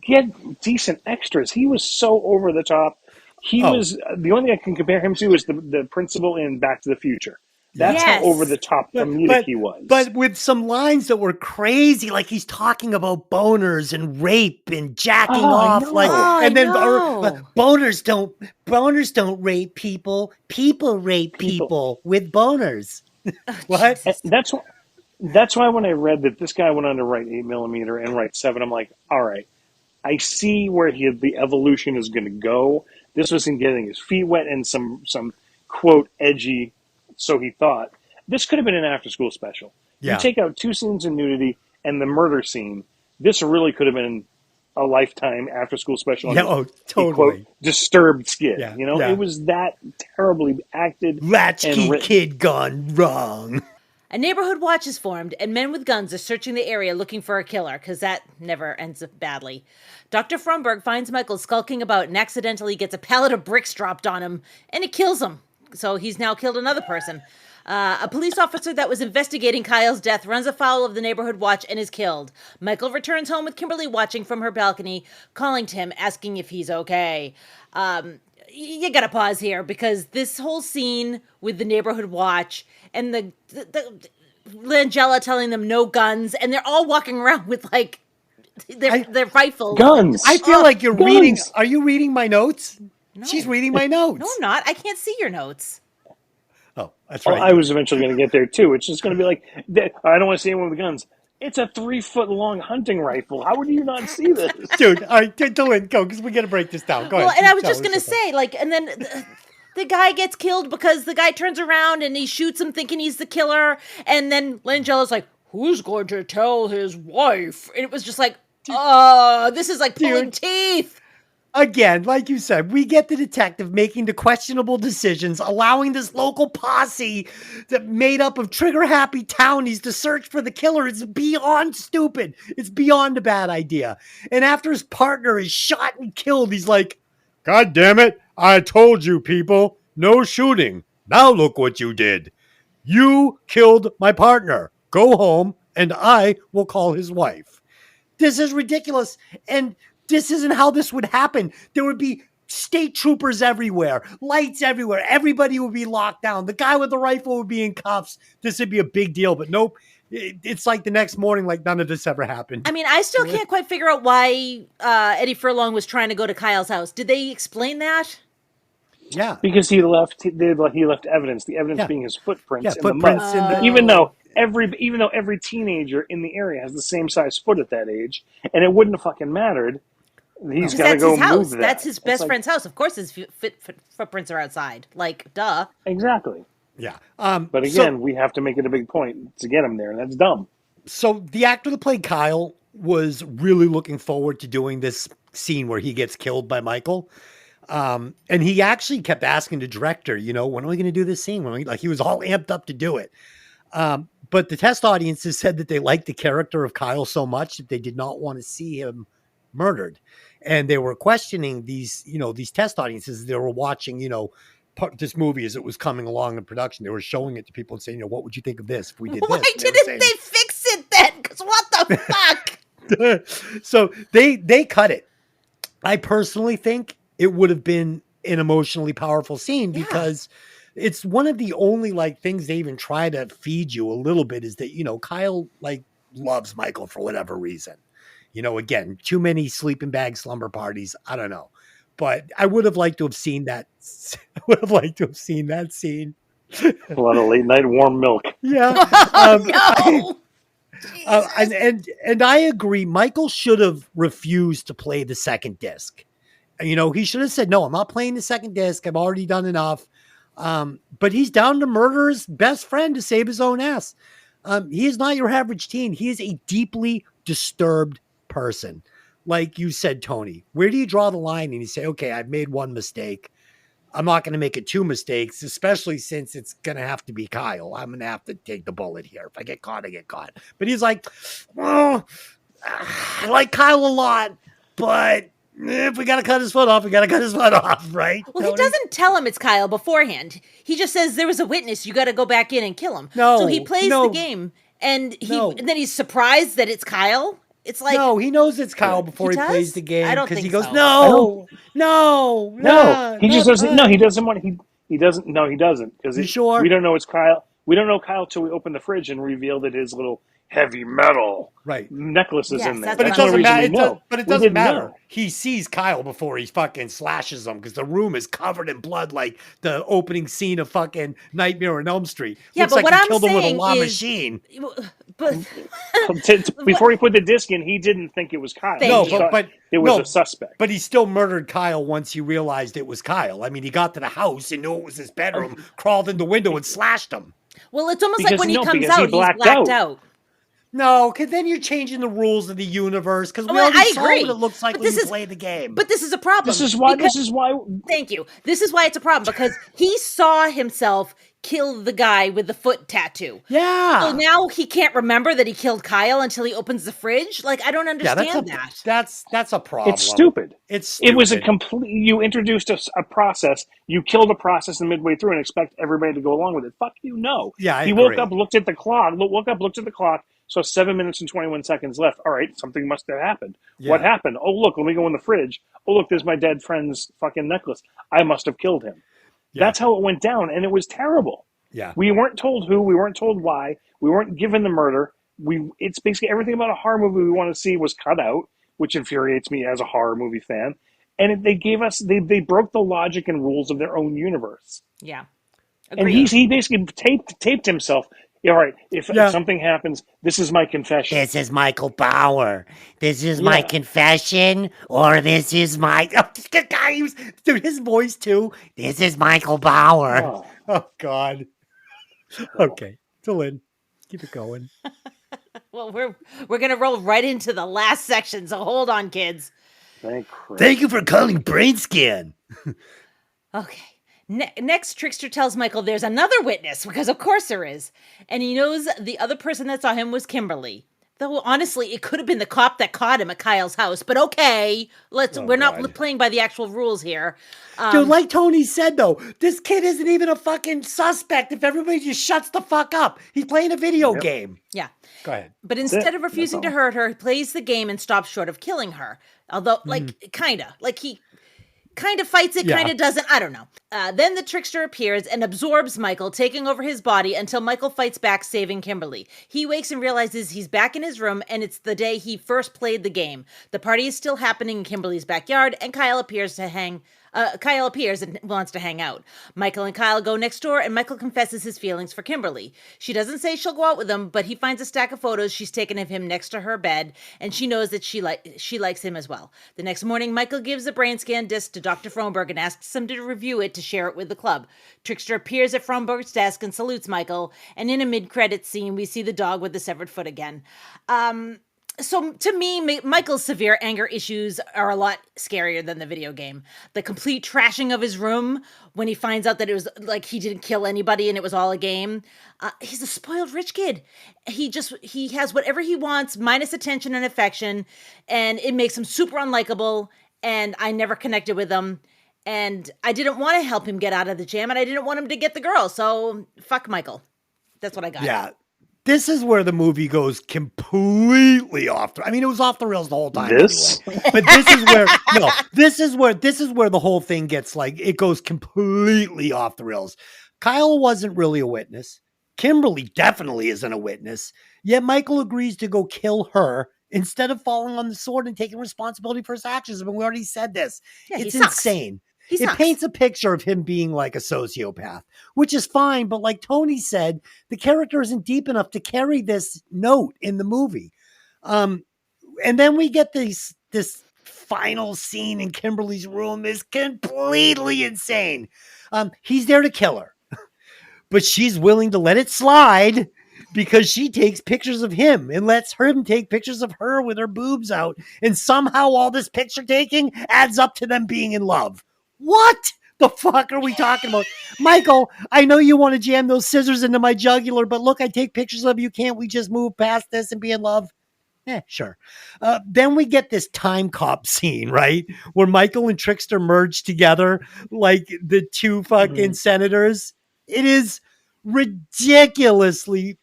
get decent extras. He was so over the top. He was, the only thing I can compare him to is the principal in Back to the Future. That's how over the top comedic he was. But with some lines that were crazy, like he's talking about boners and rape and jacking off, boners don't rape people. People rape people with boners. What? That's why when I read that this guy went on to write 8mm and write 7, I'm like, all right, I see where the evolution is going to go. This was him getting his feet wet and some quote edgy. So he thought this could have been an after-school special. Yeah. You take out 2 scenes of nudity and the murder scene. This really could have been a Lifetime after-school special. Yeah, totally. Quote, disturbed skid. Yeah, It was that terribly acted. Latchkey kid gone wrong. A neighborhood watch is formed, and men with guns are searching the area looking for a killer, because that never ends up badly. Dr. Fromberg finds Michael skulking about and accidentally gets a pallet of bricks dropped on him, and it kills him. So he's now killed another person. A police officer that was investigating Kyle's death runs afoul of the neighborhood watch and is killed. Michael returns home with Kimberly watching from her balcony, calling to him, asking if he's okay. You gotta pause here, because this whole scene with the neighborhood watch and the Langella telling them no guns, and they're all walking around with their rifles. Guns. I feel like you're reading. Are you reading my notes? No. She's reading my notes. No, I'm not. I can't see your notes. Oh, that's right. I was eventually going to get there too. It's just going to be like, I don't want to see anyone with guns. It's a 3-foot-long hunting rifle. How would you not see this? Dude, all right, Dylan, go, because we got to break this down. Go ahead. And I was just going to say, and then the guy gets killed because the guy turns around and he shoots him thinking he's the killer. And then Langella's like, who's going to tell his wife? And it was just like, this is like pulling teeth. Again, like you said, we get the detective making the questionable decisions, allowing this local posse that made up of trigger-happy townies to search for the killer. It's beyond stupid. It's beyond a bad idea. And after his partner is shot and killed, he's like, God damn it, I told you people, no shooting. Now look what you did. You killed my partner. Go home, and I will call his wife. This is ridiculous, and this isn't how this would happen. There would be state troopers everywhere, lights everywhere. Everybody would be locked down. The guy with the rifle would be in cuffs. This would be a big deal, but nope. It's like the next morning, like none of this ever happened. I mean, I still can't quite figure out why Eddie Furlong was trying to go to Kyle's house. Did they explain that? Yeah, because he left evidence. The evidence being his footprints in the mud. Even though every teenager in the area has the same size foot at that age, and it wouldn't have fucking mattered. He's got to go move that. That's his best friend's house. Of course, his footprints are outside. Like, duh. Exactly. Yeah. But again, we have to make it a big point to get him there, and that's dumb. So the actor that played Kyle was really looking forward to doing this scene where he gets killed by Michael. And he actually kept asking the director, when are we going to do this scene? He was all amped up to do it. But the test audiences said that they liked the character of Kyle so much that they did not want to see him murdered. And they were questioning these test audiences. They were watching, this movie as it was coming along in production. They were showing it to people and saying, what would you think of this if we did this? Why didn't they fix it then? Because what the fuck? So they cut it. I personally think it would have been an emotionally powerful scene because it's one of the only things they even try to feed you a little bit is that, Kyle loves Michael for whatever reason. Again, too many sleeping bag slumber parties. I don't know. But I would have liked to have seen that. I would have liked to have seen that scene. A lot of late night warm milk. Yeah. No. And I agree. Michael should have refused to play the second disc. He should have said, no, I'm not playing the second disc. I've already done enough. But he's down to murder his best friend to save his own ass. He is not your average teen. He is a deeply disturbed person. Like you said, Tony, where do you draw the line? And you say, okay, I've made one mistake. I'm not going to make it two mistakes, especially since it's going to have to be Kyle. I'm going to have to take the bullet here. If I get caught, I get caught. But he's like, well, I like Kyle a lot, but if we got to cut his foot off, we got to cut his foot off, right? Well, Tony? he doesn't tell him it's Kyle beforehand. He just says there was a witness. You got to go back in and kill him. No, so he plays no. the game, and and then he's surprised that it's Kyle. It's like, no, he knows it's Kyle before he does? plays the game. I don't because he think goes, so. no. He just doesn't. No, he doesn't want. He doesn't. No, he doesn't. Because You sure? we don't know it's Kyle. We don't know Kyle till we open the fridge and reveal that his little heavy metal necklace is Yes, in there. that's But it That's the doesn't matter. know. But it We doesn't didn't matter. know. He sees Kyle before he fucking slashes him because the room is covered in blood, like the opening scene of fucking Nightmare on Elm Street. Yeah, Looks but like what he I'm killed him with a saying law is- machine. but Before he put the disc in, he didn't think it was Kyle. Thank No, He you. thought but it was no, a suspect. But he still murdered Kyle once he realized it was Kyle. I mean, he got to the house and knew it was his bedroom, crawled in the window and slashed him. well, it's almost like Because- when he no, comes because he out, he's blacked blacked out. out. No, because then you're changing the rules of the universe. Because we Well, already I saw agree. what it looks like But when this you is- play the game. But this is a problem. This is why. because- This is why. Thank you. This is why it's a problem because he saw himself kill the guy with the foot tattoo. yeah. So now he can't remember that he killed Kyle until he opens the fridge. Like, I don't Yeah, understand that. that's a problem. It's stupid. It's stupid. It was a complete. You introduced a process. You killed a process in midway through and expect everybody to go along with it. Fuck you, no. Yeah, I He woke agree. up, looked at the clock. Woke up, looked at the clock. So 7 minutes and 21 seconds left. All right, something must have happened. Yeah. What happened? Oh, look, let me go in the fridge. Oh, look, there's my dead friend's fucking necklace. I must have killed him. Yeah. That's how it went down, and it was terrible. Yeah. We weren't told who. We weren't told why. We weren't given the murder. It's basically everything about a horror movie we want to see was cut out, which infuriates me as a horror movie fan. And they gave us they broke the logic and rules of their own universe. Yeah. And Agreed. he basically taped himself. Yeah, all right. If something happens, this is my confession. This is Michael Bauer. This is my confession, or this is my dude. His voice too. This is Michael Bauer. Oh. Oh God. Okay, Lynn, keep it going. Well, we're gonna roll right into the last section, so hold on, kids. Thank Christ. Thank you for calling Brainscan. Okay. Next, Trickster tells Michael there's another witness, because of course there is. And he knows the other person that saw him was Kimberly. Though, honestly, it could have been the cop that caught him at Kyle's house. But okay, we're not playing by the actual rules here. Dude, like Tony said, though, this kid isn't even a fucking suspect if everybody just shuts the fuck up. He's playing a video game. Yeah. Go ahead. But instead of refusing to hurt her, he plays the game and stops short of killing her. Although, kinda. Like, he kind of fights it, kind of doesn't. I don't know. Then the trickster appears and absorbs Michael, taking over his body until Michael fights back, saving Kimberly. He wakes and realizes he's back in his room, and it's the day he first played the game. The party is still happening in Kimberly's backyard, and Kyle appears and wants to hang out. Michael and Kyle go next door, and Michael confesses his feelings for Kimberly. She doesn't say she'll go out with him, but he finds a stack of photos she's taken of him next to her bed, and she knows that she likes him as well. The next morning, Michael gives a Brainscan disc to Dr. Fromberg and asks him to review it to share it with the club. Trickster appears at Fromberg's desk and salutes Michael, and in a mid-credits scene, we see the dog with the severed foot again. So to me, Michael's severe anger issues are a lot scarier than the video game. The complete trashing of his room when he finds out that it was like he didn't kill anybody and it was all a game. He's a spoiled rich kid. He has whatever he wants minus attention and affection, and it makes him super unlikable, and I never connected with him. And I didn't want to help him get out of the jam, and I didn't want him to get the girl. So fuck Michael. That's what I got. Yeah. This is where the movie goes completely off. I mean, it was off the rails the whole time. This? Anyway. But this is where the whole thing gets it goes completely off the rails. Kyle wasn't really a witness. Kimberly definitely isn't a witness. Yet Michael agrees to go kill her instead of falling on the sword and taking responsibility for his actions. I mean, we already said this. Yeah, It's he sucks. insane. He It sucks. paints a picture of him being like a sociopath, which is fine. But like Tony said, the character isn't deep enough to carry this note in the movie. And then we get this final scene in Kimberly's room is completely insane. He's there to kill her, but she's willing to let it slide because she takes pictures of him and lets him take pictures of her with her boobs out. And somehow all this picture taking adds up to them being in love. What the fuck are we talking about? Michael, I know you want to jam those scissors into my jugular, but look, I take pictures of you. Can't we just move past this and be in love? Sure. Then we get this time cop scene, right? Where Michael and Trickster merge together like the two fucking senators. It is ridiculously,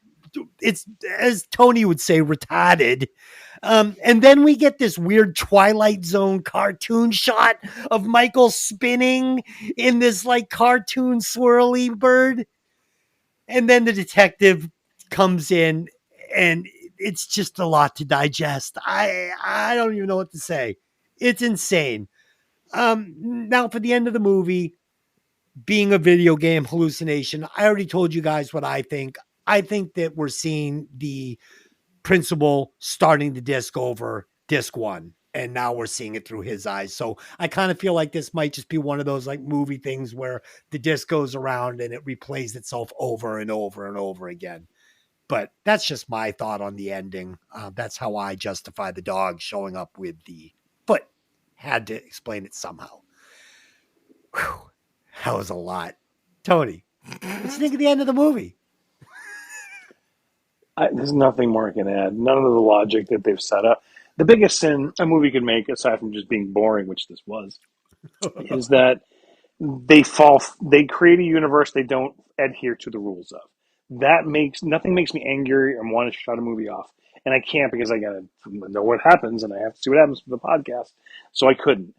it's, as Tony would say, retarded. And then we get this weird Twilight Zone cartoon shot of Michael spinning in this like cartoon swirly bird. And then the detective comes in and it's just a lot to digest. I don't even know what to say. It's insane. Now for the end of the movie, being a video game hallucination, I already told you guys what I think. I think that we're seeing the principal starting the disc over disc one. And now we're seeing it through his eyes. So I kind of feel like this might just be one of those like movie things where the disc goes around and it replays itself over and over and over again. But that's just my thought on the ending. That's how I justify the dog showing up with the foot. Had to explain it somehow. Whew, that was a lot. Tony, what do you think of the end of the movie? There's nothing more I can add. None of the logic that they've set up. The biggest sin a movie could make, aside from just being boring, which this was, is that they create a universe they don't adhere to the rules of. Nothing makes me angry and want to shut a movie off. And I can't because I gotta know what happens and I have to see what happens for the podcast. So I couldn't.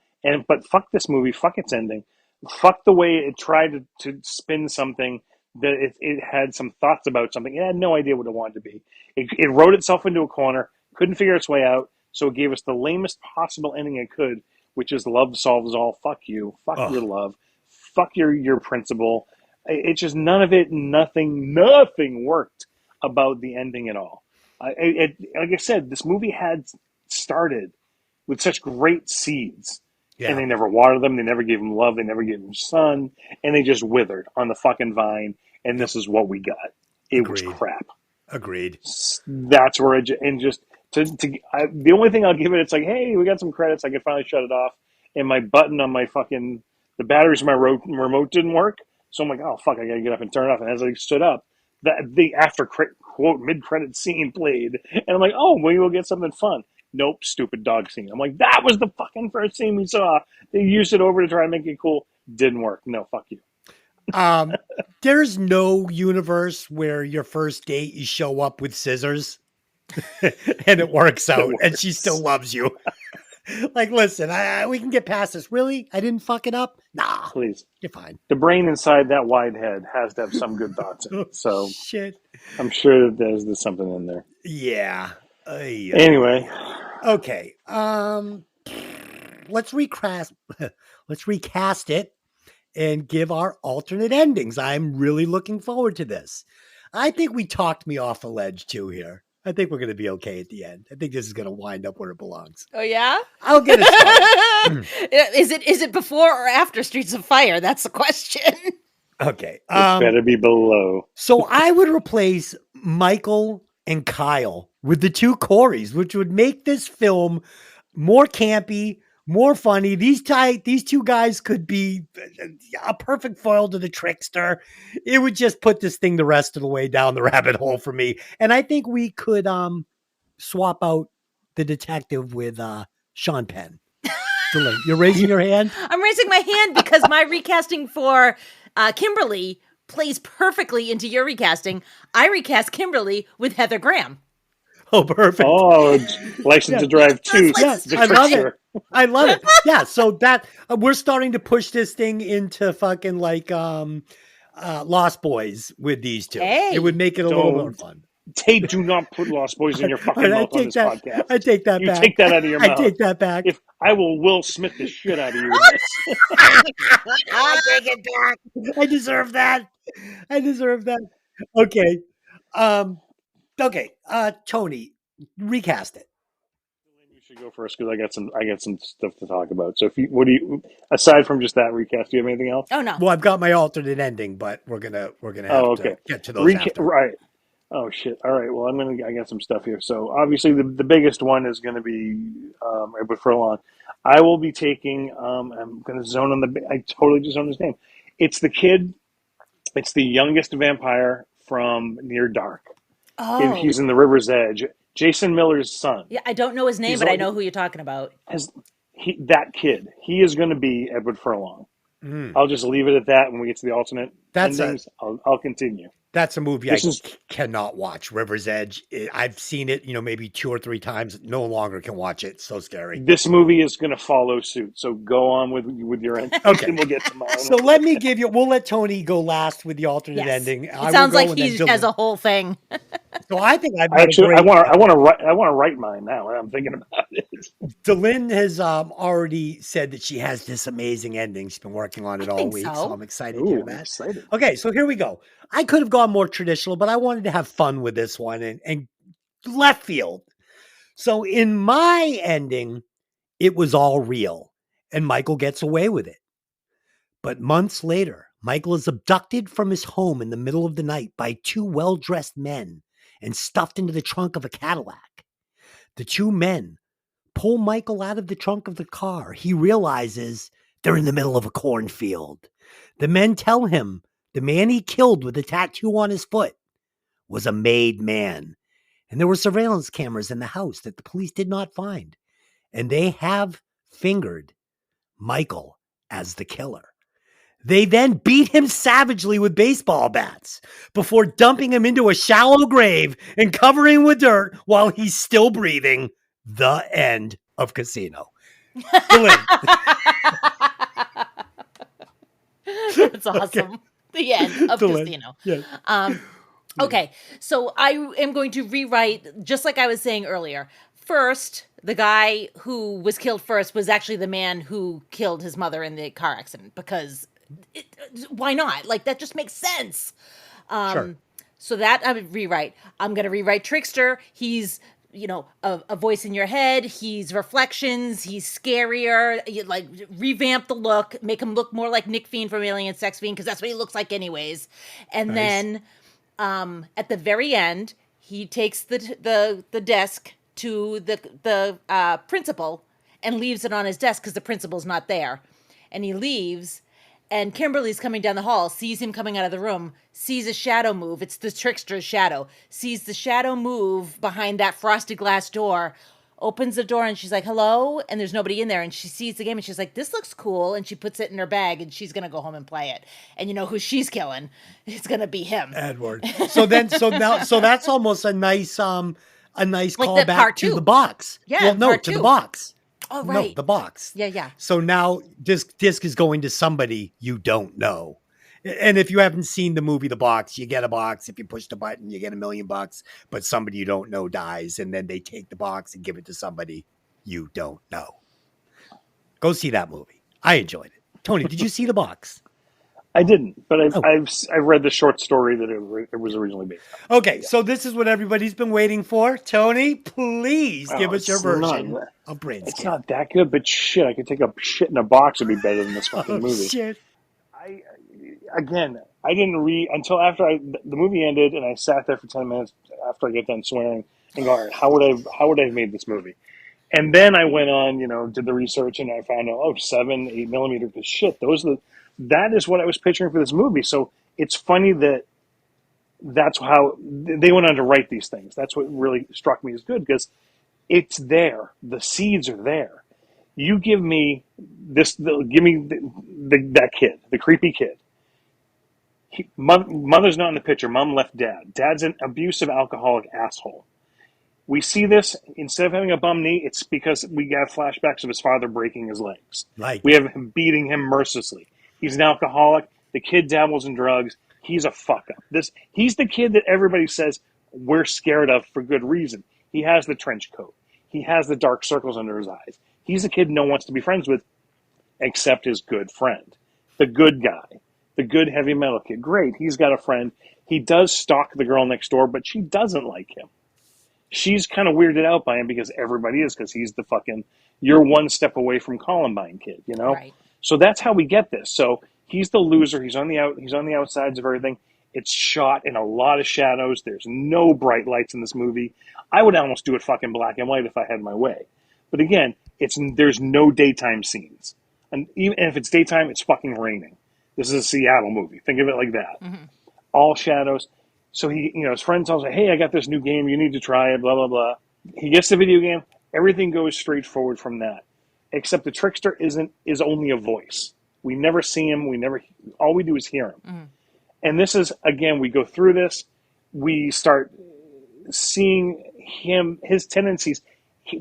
But fuck this movie, fuck its ending. Fuck the way it tried to spin something that it had some thoughts about something. It had no idea what it wanted to be. It wrote itself into a corner, couldn't figure its way out, so it gave us the lamest possible ending it could, which is love solves all. Fuck you. Fuck your love. Fuck your principle. It's just nothing worked about the ending at all. Like I said, this movie had started with such great seeds. Yeah. And they never watered them. They never gave them love. They never gave them sun. And they just withered on the fucking vine. And this is what we got. It was crap. Agreed. That's where the only thing I'll give it, it's like, hey, we got some credits. I can finally shut it off. And my button on my the batteries of my remote didn't work. So I'm like, oh, fuck, I got to get up and turn it off. And as I stood up, the after quote mid-credit scene played. And I'm like, oh, maybe we'll get something fun. Nope, stupid dog scene. I'm like, that was the fucking first scene we saw. They used it over to try and make it cool. Didn't work. No, fuck you. There's no universe where your first date you show up with scissors and it works out and she still loves you. Like, listen, we can get past this. Really? I didn't fuck it up? Nah. Please. You're fine. The brain inside that wide head has to have some good thoughts in it. So shit. I'm sure that there's something in there. Yeah. Anyway. Okay. Let's recast it and give our alternate endings. I'm really looking forward to this. I think we talked me off a ledge too here. I think we're going to be okay at the end. I think this is going to wind up where it belongs. Oh, yeah? I'll get it started. Is it before or after Streets of Fire? That's the question. Okay. It better be below. So I would replace Michael and Kyle with the two Coreys, which would make this film more campy, more funny. These two guys could be a perfect foil to the trickster. It would just put this thing the rest of the way down the rabbit hole for me. And I think we could swap out the detective with Sean Penn. Dylan, you're raising your hand? I'm raising my hand because my recasting for Kimberly plays perfectly into your recasting. I recast Kimberly with Heather Graham. Oh, perfect. Oh, License to Drive 2. Yes, I love it. I love it. Yeah, so that we're starting to push this thing into fucking like Lost Boys with these two. Hey. It would make it a little more fun. Tate, do not put Lost Boys in your fucking mouth on this podcast. I take that You back. take that out of your mouth. I take that back. If I will Will Smith the shit out of you with this. I take it back. I deserve that. Okay. Okay. Tony, recast it. You should go first because I got some stuff to talk about. So aside from just that recast, do you have anything else? Oh no. Well, I've got my alternate ending, but we're gonna have to get to those after. Right. Oh shit. All right. Well, I got some stuff here. So obviously the biggest one is going to be Edward Furlong. I will be taking. I'm going to zone on I totally just zoned his name. It's the kid. It's the youngest vampire from Near Dark. Oh. He's in the River's Edge. Jason Miller's son. Yeah, I don't know his name, but I know who you're talking about. That kid. He is going to be Edward Furlong. I'll just leave it at that. When we get to the alternate endings, I'll continue. That's a movie I cannot watch. River's Edge. I've seen it, maybe 2 or 3 times. No longer can watch it. It's so scary. This movie is going to follow suit. So go on with your ending. Okay. And we'll get to mine. So we'll let Tony go last with the alternate ending. It sounds like he has a whole thing. So I think I want to write mine now. I'm thinking about it. Delynn has already said that she has this amazing ending. She's been working on it all week, so I'm excited to hear that. Excited. Okay, so here we go. I could have gone more traditional, but I wanted to have fun with this one and left field. So in my ending, it was all real, and Michael gets away with it. But months later, Michael is abducted from his home in the middle of the night by 2 well-dressed men and stuffed into the trunk of a Cadillac. The 2 men pull Michael out of the trunk of the car. He realizes they're in the middle of a cornfield. The men tell him the man he killed with a tattoo on his foot was a made man. And there were surveillance cameras in the house that the police did not find. And they have fingered Michael as the killer. They then beat him savagely with baseball bats before dumping him into a shallow grave and covering him with dirt while he's still breathing. The end of Casino. That's awesome. Okay. The end of Casino. Yes. Okay, so I am going to rewrite, just like I was saying earlier. First, the guy who was killed first was actually the man who killed his mother in the car accident, because why not? Like, that just makes sense. Sure. So that I would rewrite. I'm going to rewrite Trickster. He's, a voice in your head. He's reflections. He's scarier. You, revamp the look. Make him look more like Nick Fiend from Alien Sex Fiend, because that's what he looks like anyways. And then at the very end, he takes the desk to the principal and leaves it on his desk because the principal's not there. And he leaves, and Kimberly's coming down the hall, sees him coming out of the room, sees a shadow move. It's the Trickster's shadow. Sees the shadow move behind that frosted glass door, opens the door, and she's like, hello? And there's nobody in there. And she sees the game, and she's like, this looks cool. And she puts it in her bag, and she's going to go home and play it. And you know who she's killing? It's going to be him. Edward. So that's almost a nice callback to the box. Yeah. Well, no, to the box. Oh, right. No, the box. Yeah. So now disc is going to somebody you don't know. And if you haven't seen the movie The Box, you get a box. If you push the button, you get $1 million. But somebody you don't know dies, and then they take the box and give it to somebody you don't know. Go see that movie. I enjoyed it. Tony, did you see The Box? I didn't, but I've read the short story that it was originally based on. Okay, so this is what everybody's been waiting for. Tony, please give us your version of Brainscan. It's not that good, but shit, I could take a shit in a box would be better than this fucking movie. Shit. I didn't read until after the movie ended, and I sat there for 10 minutes after I got done swearing and go, all right, how would I have made this movie? And then I went on, did the research, and I found out, 7, 8 millimeter, because shit, that is what I was picturing for this movie. So it's funny that's how they went on to write these things. That's what really struck me as good, because it's there. The seeds are there. You give me that kid, the creepy kid. Mother's not in the picture. Mom left dad. Dad's an abusive alcoholic asshole. We see this, instead of having a bum knee, it's because we have flashbacks of his father breaking his legs. We have him beating him mercilessly. He's an alcoholic. The kid dabbles in drugs. He's a fuck up. He's the kid that everybody says, we're scared of for good reason. He has the trench coat. He has the dark circles under his eyes. He's a kid no one wants to be friends with except his good friend, the good guy, the good heavy metal kid. Great, he's got a friend. He does stalk the girl next door, but she doesn't like him. She's kind of weirded out by him because everybody is, because he's the fucking, you're one step away from Columbine kid, you know? Right. So that's how we get this. So he's the loser. He's on the outsides of everything. It's shot in a lot of shadows. There's no bright lights in this movie. I would almost do it fucking black and white if I had my way. But again, there's no daytime scenes. And even if it's daytime, it's fucking raining. This is a Seattle movie. Think of it like that. Mm-hmm. All shadows. So he, his friend tells him, hey, I got this new game. You need to try it, blah, blah, blah. He gets the video game. Everything goes straight forward from that. Except the trickster is only a voice. We never see him. All we do is hear him. Mm-hmm. And this is, again, we go through this. We start seeing him, his tendencies.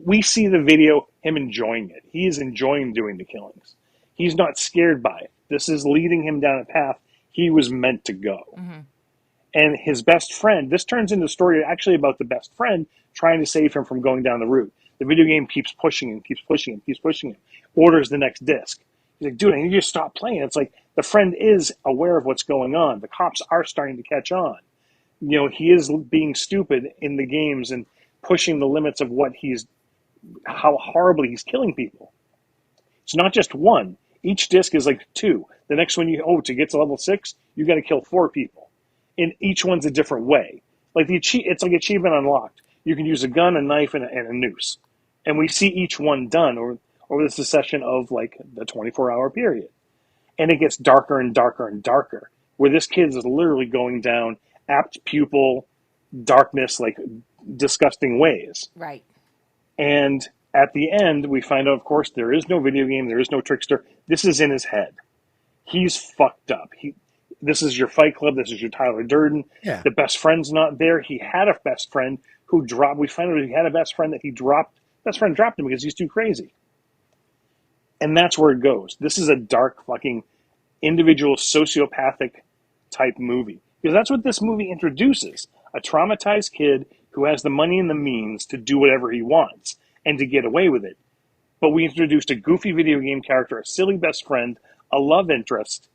We see the video, him enjoying it. He is enjoying doing the killings. He's not scared by it. This is leading him down a path he was meant to go. Mm-hmm. And his best friend, this turns into a story actually about the best friend trying to save him from going down the route. The video game keeps pushing him, orders the next disc. He's like, dude, I need you to stop playing. It's like the friend is aware of what's going on. The cops are starting to catch on. He is being stupid in the games and pushing the limits of how horribly he's killing people. It's not just one. Each disc is like 2. The next one to get to level 6, you got to kill 4 people. And each one's a different way. Like it's like achievement unlocked. You can use a gun, a knife, and a noose. And we see each one done over the succession of like the 24-hour period. And it gets darker and darker and darker, where this kid is literally going down apt pupil darkness, like disgusting ways. Right. And at the end, we find out, of course, there is no video game, there is no trickster. This is in his head. He's fucked up. This is your Fight Club. This is your Tyler Durden. Yeah. The best friend's not there. He had a best friend who dropped. We find out he had a best friend that he dropped. Best friend dropped him because he's too crazy. And that's where it goes. This is a dark fucking individual sociopathic type movie. Because that's what this movie introduces. A traumatized kid who has the money and the means to do whatever he wants and to get away with it. But we introduced a goofy video game character, a silly best friend, a love interest,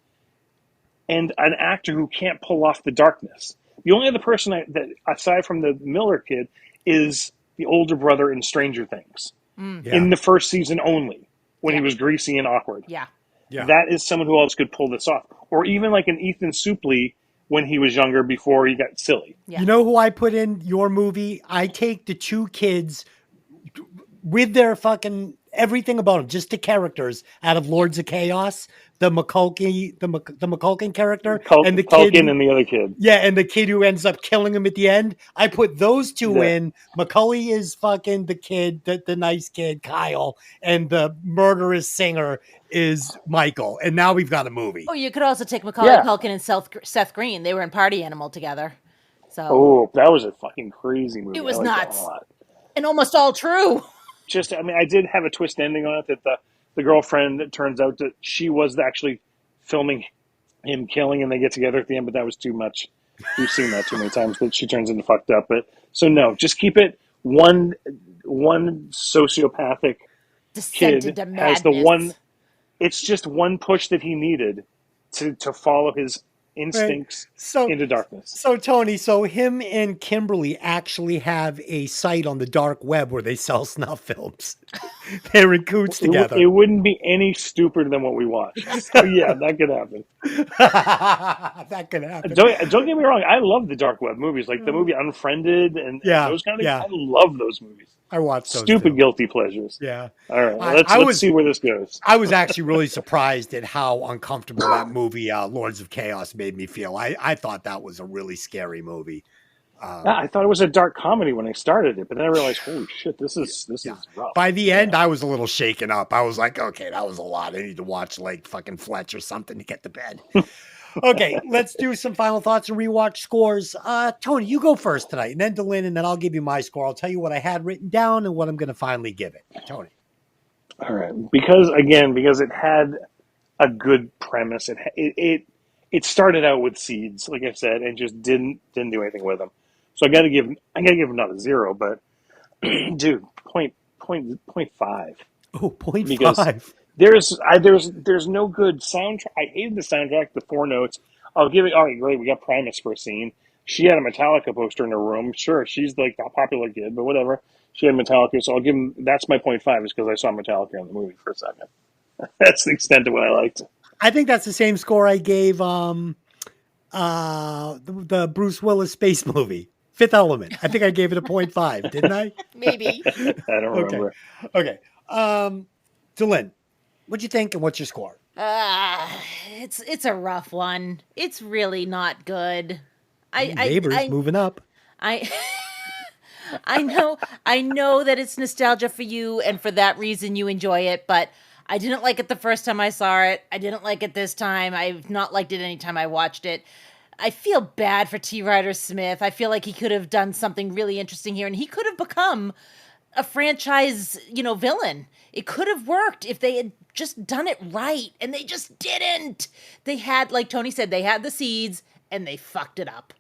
and an actor who can't pull off the darkness. The only other person that, aside from the Miller kid, is the older brother in Stranger Things. Yeah. In the first season only, when he was greasy and awkward. Yeah. That is someone who else could pull this off. Or even like an Ethan Suplee when he was younger before he got silly. Yeah. You know who I put in your movie? I take the 2 kids with their fucking everything about them, just the characters out of Lords of Chaos, the McCulkin character, and the kid and the other kid. Yeah, and the kid who ends up killing him at the end. I put those 2 in. Macaulay is fucking the kid, the nice kid, Kyle, and the murderous singer is Michael. And now we've got a movie. Oh, you could also take Macaulay Culkin and Seth Green. They were in Party Animal together. So that was a fucking crazy movie. It was nuts. That and almost all true. I did have a twist ending on it that the girlfriend, it turns out that she was actually filming him killing and they get together at the end, but that was too much. We've seen that too many times that she turns into fucked up. But so no, just keep it one sociopathic Descended kid to has the madness. one. It's just one push that he needed to follow his instincts into darkness. So Tony, him and Kimberly actually have a site on the dark web where they sell snuff films. They're in coots together. It wouldn't be any stupider than what we watch. So yeah, that could happen. That could happen. Don't get me wrong. I love the dark web movies, like the movie Unfriended and those kind of. I love those movies. I watched those stupid guilty pleasures. Yeah. All right. Let's see where this goes. I was actually really surprised at how uncomfortable that movie, Lords of Chaos, made me feel. I thought that was a really scary movie. I thought it was a dark comedy when I started it, but then I realized, holy shit, this is rough. By the end, I was a little shaken up. I was like, okay, that was a lot. I need to watch like fucking Fletch or something to get to bed. Okay, let's do some final thoughts and rewatch scores. Tony, you go first tonight, and then Delin, and then I'll give you my score. I'll tell you what I had written down and what I'm going to finally give it. Tony. All right, because it had a good premise. It started out with seeds, like I said, and just didn't do anything with them. So I gotta give another 0, but dude, point 5. Oh, point Because 5. there's no good soundtrack. I hated the soundtrack, the 4 notes. I'll give it. All right, great. We got Primus for a scene. She had a Metallica poster in her room. Sure, she's like a popular kid, but whatever. She had Metallica, so I'll give him. That's my point 5, is because I saw Metallica in the movie for a second. That's the extent of what I liked. I think that's the same score I gave the Bruce Willis space movie, Fifth Element. I think I gave it a 0.5, didn't I? Maybe. I don't remember. Okay. Dylan, what'd you think and what's your score? It's a rough one. It's really not good. Neighbors moving up. I I know that it's nostalgia for you, and for that reason you enjoy it, but I didn't like it the first time I saw it. I didn't like it this time. I've not liked it any time I watched it. I feel bad for T. Ryder Smith. I feel like he could have done something really interesting here, and he could have become a franchise, villain. It could have worked if they had just done it right, and they just didn't. They had, like Tony said, they had the seeds, and they fucked it up.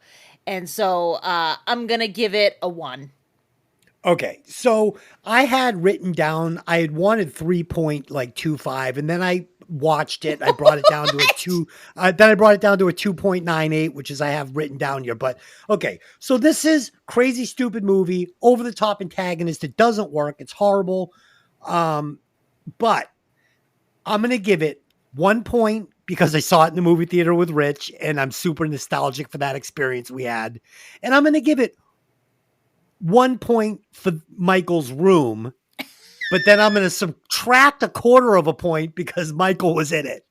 And so I'm going to give it a 1. Okay, so I had written down, I had wanted 3.25, and then I watched it. I brought it down to a 2. Then I brought it down to a 2.98, which is I have written down here. But okay, so this is crazy, stupid movie, over the top antagonist. It doesn't work. It's horrible. But I'm going to give it 1 point because I saw it in the movie theater with Rich, and I'm super nostalgic for that experience we had. And I'm going to give it 1 point for Michael's room, but then I'm going to subtract 1/4 of a point because Michael was in it.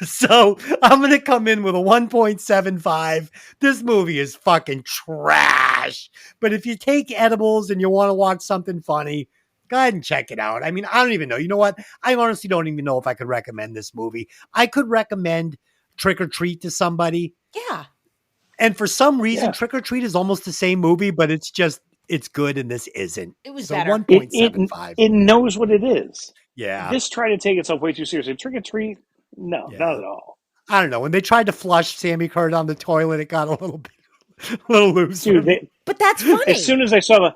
So I'm going to come in with a 1.75. This movie is fucking trash. But if you take edibles and you want to watch something funny, go ahead and check it out. I mean, I don't even know. You know what? I honestly don't even know if I could recommend this movie. I could recommend Trick or Treat to somebody. Yeah. And for some reason, Trick or Treat is almost the same movie, but it's good and this isn't. It was so better. 1.75. It knows what it is. Yeah. This tried to take itself way too seriously. Trick or Treat? No, not at all. I don't know. When they tried to flush Sammy Curd on the toilet, it got a little loose. Dude, but that's funny. As soon as I saw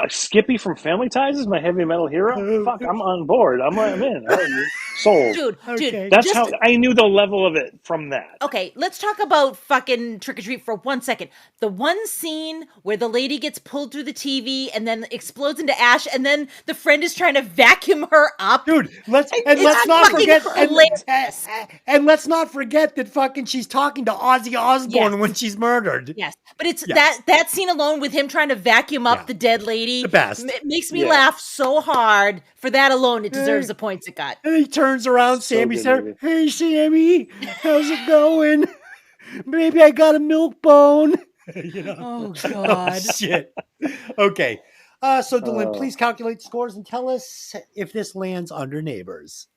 Skippy from Family Ties is my heavy metal hero, fuck, I'm on board. I'm in. Sold. Dude. That's how I knew the level of it from that. Okay, let's talk about fucking Trick or Treat for 1 second. The one scene where the lady gets pulled through the TV and then explodes into ash, and then the friend is trying to vacuum her up. Dude, let's not forget that fucking she's talking to Ozzy Osbourne when she's murdered. Yes, but it's that scene alone with him trying to vacuum up the dead lady. The best. It makes me laugh so hard. For that alone, it deserves the points it got. And he turns around, Sammy said, "Hey, Sammy, how's it going? Maybe I got a milk bone." Oh, God. Oh, shit. Okay. So, Dylan, please calculate scores and tell us if this lands under Neighbors.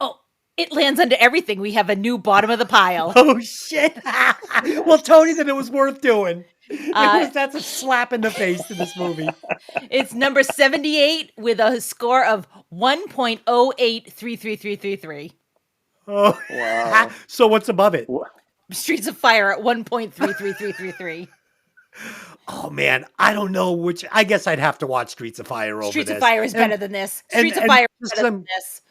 Oh, it lands under everything. We have a new bottom of the pile. Oh, shit. Well, Tony said it was worth doing. That's a slap in the face to this movie. It's number 78 with a score of 1.08333333. Oh, wow. So what's above it? Streets of Fire at 1.33333. Oh, man. I don't know which. I guess I'd have to watch Streets of Fire over this. Streets of Fire is better than this. Streets of Fire is better than this.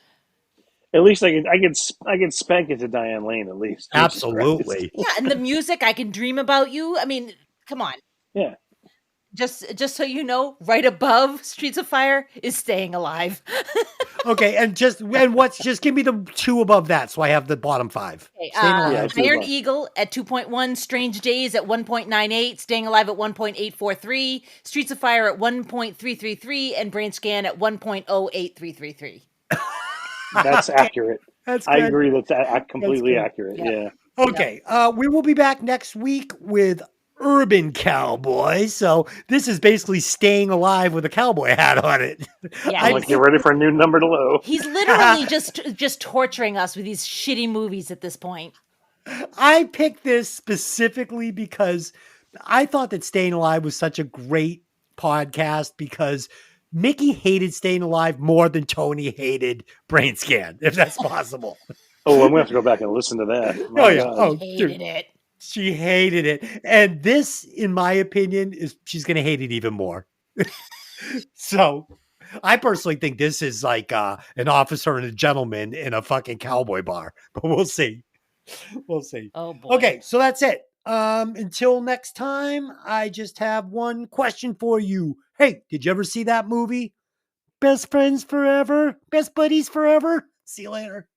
At least I can spank it to Diane Lane, at least. Absolutely. Yeah, and the music, I Can Dream About You. I mean, come on. Yeah. Just so you know, right above Streets of Fire is Staying Alive. Okay, and just give me the 2 above that, so I have the bottom 5. Okay, Iron Eagle at 2.1, Strange Days at 1.98, Staying Alive at 1.843, Streets of Fire at 1.333, and Brainscan at 1.08333. That's accurate. That's I good. agree that's completely accurate. Yeah. Okay, we will be back next week with Urban Cowboy. So this is basically Staying Alive with a cowboy hat on it. Yeah, get ready for a new number to low. He's literally just torturing us with these shitty movies at this point. I picked this specifically because I thought that Staying Alive was such a great podcast because Mikki hated Staying Alive more than Tony hated Brainscan, if that's possible. Oh, I'm going to have to go back and listen to that. Hated it. She hated it. And this, in my opinion, is she's going to hate it even more. So I personally think this is like an officer and a gentleman in a fucking cowboy bar, but we'll see. We'll see. Oh boy. Okay, so that's it. Until next time, I just have one question for you. Hey, did you ever see that movie? Best friends forever? Best buddies forever? See you later.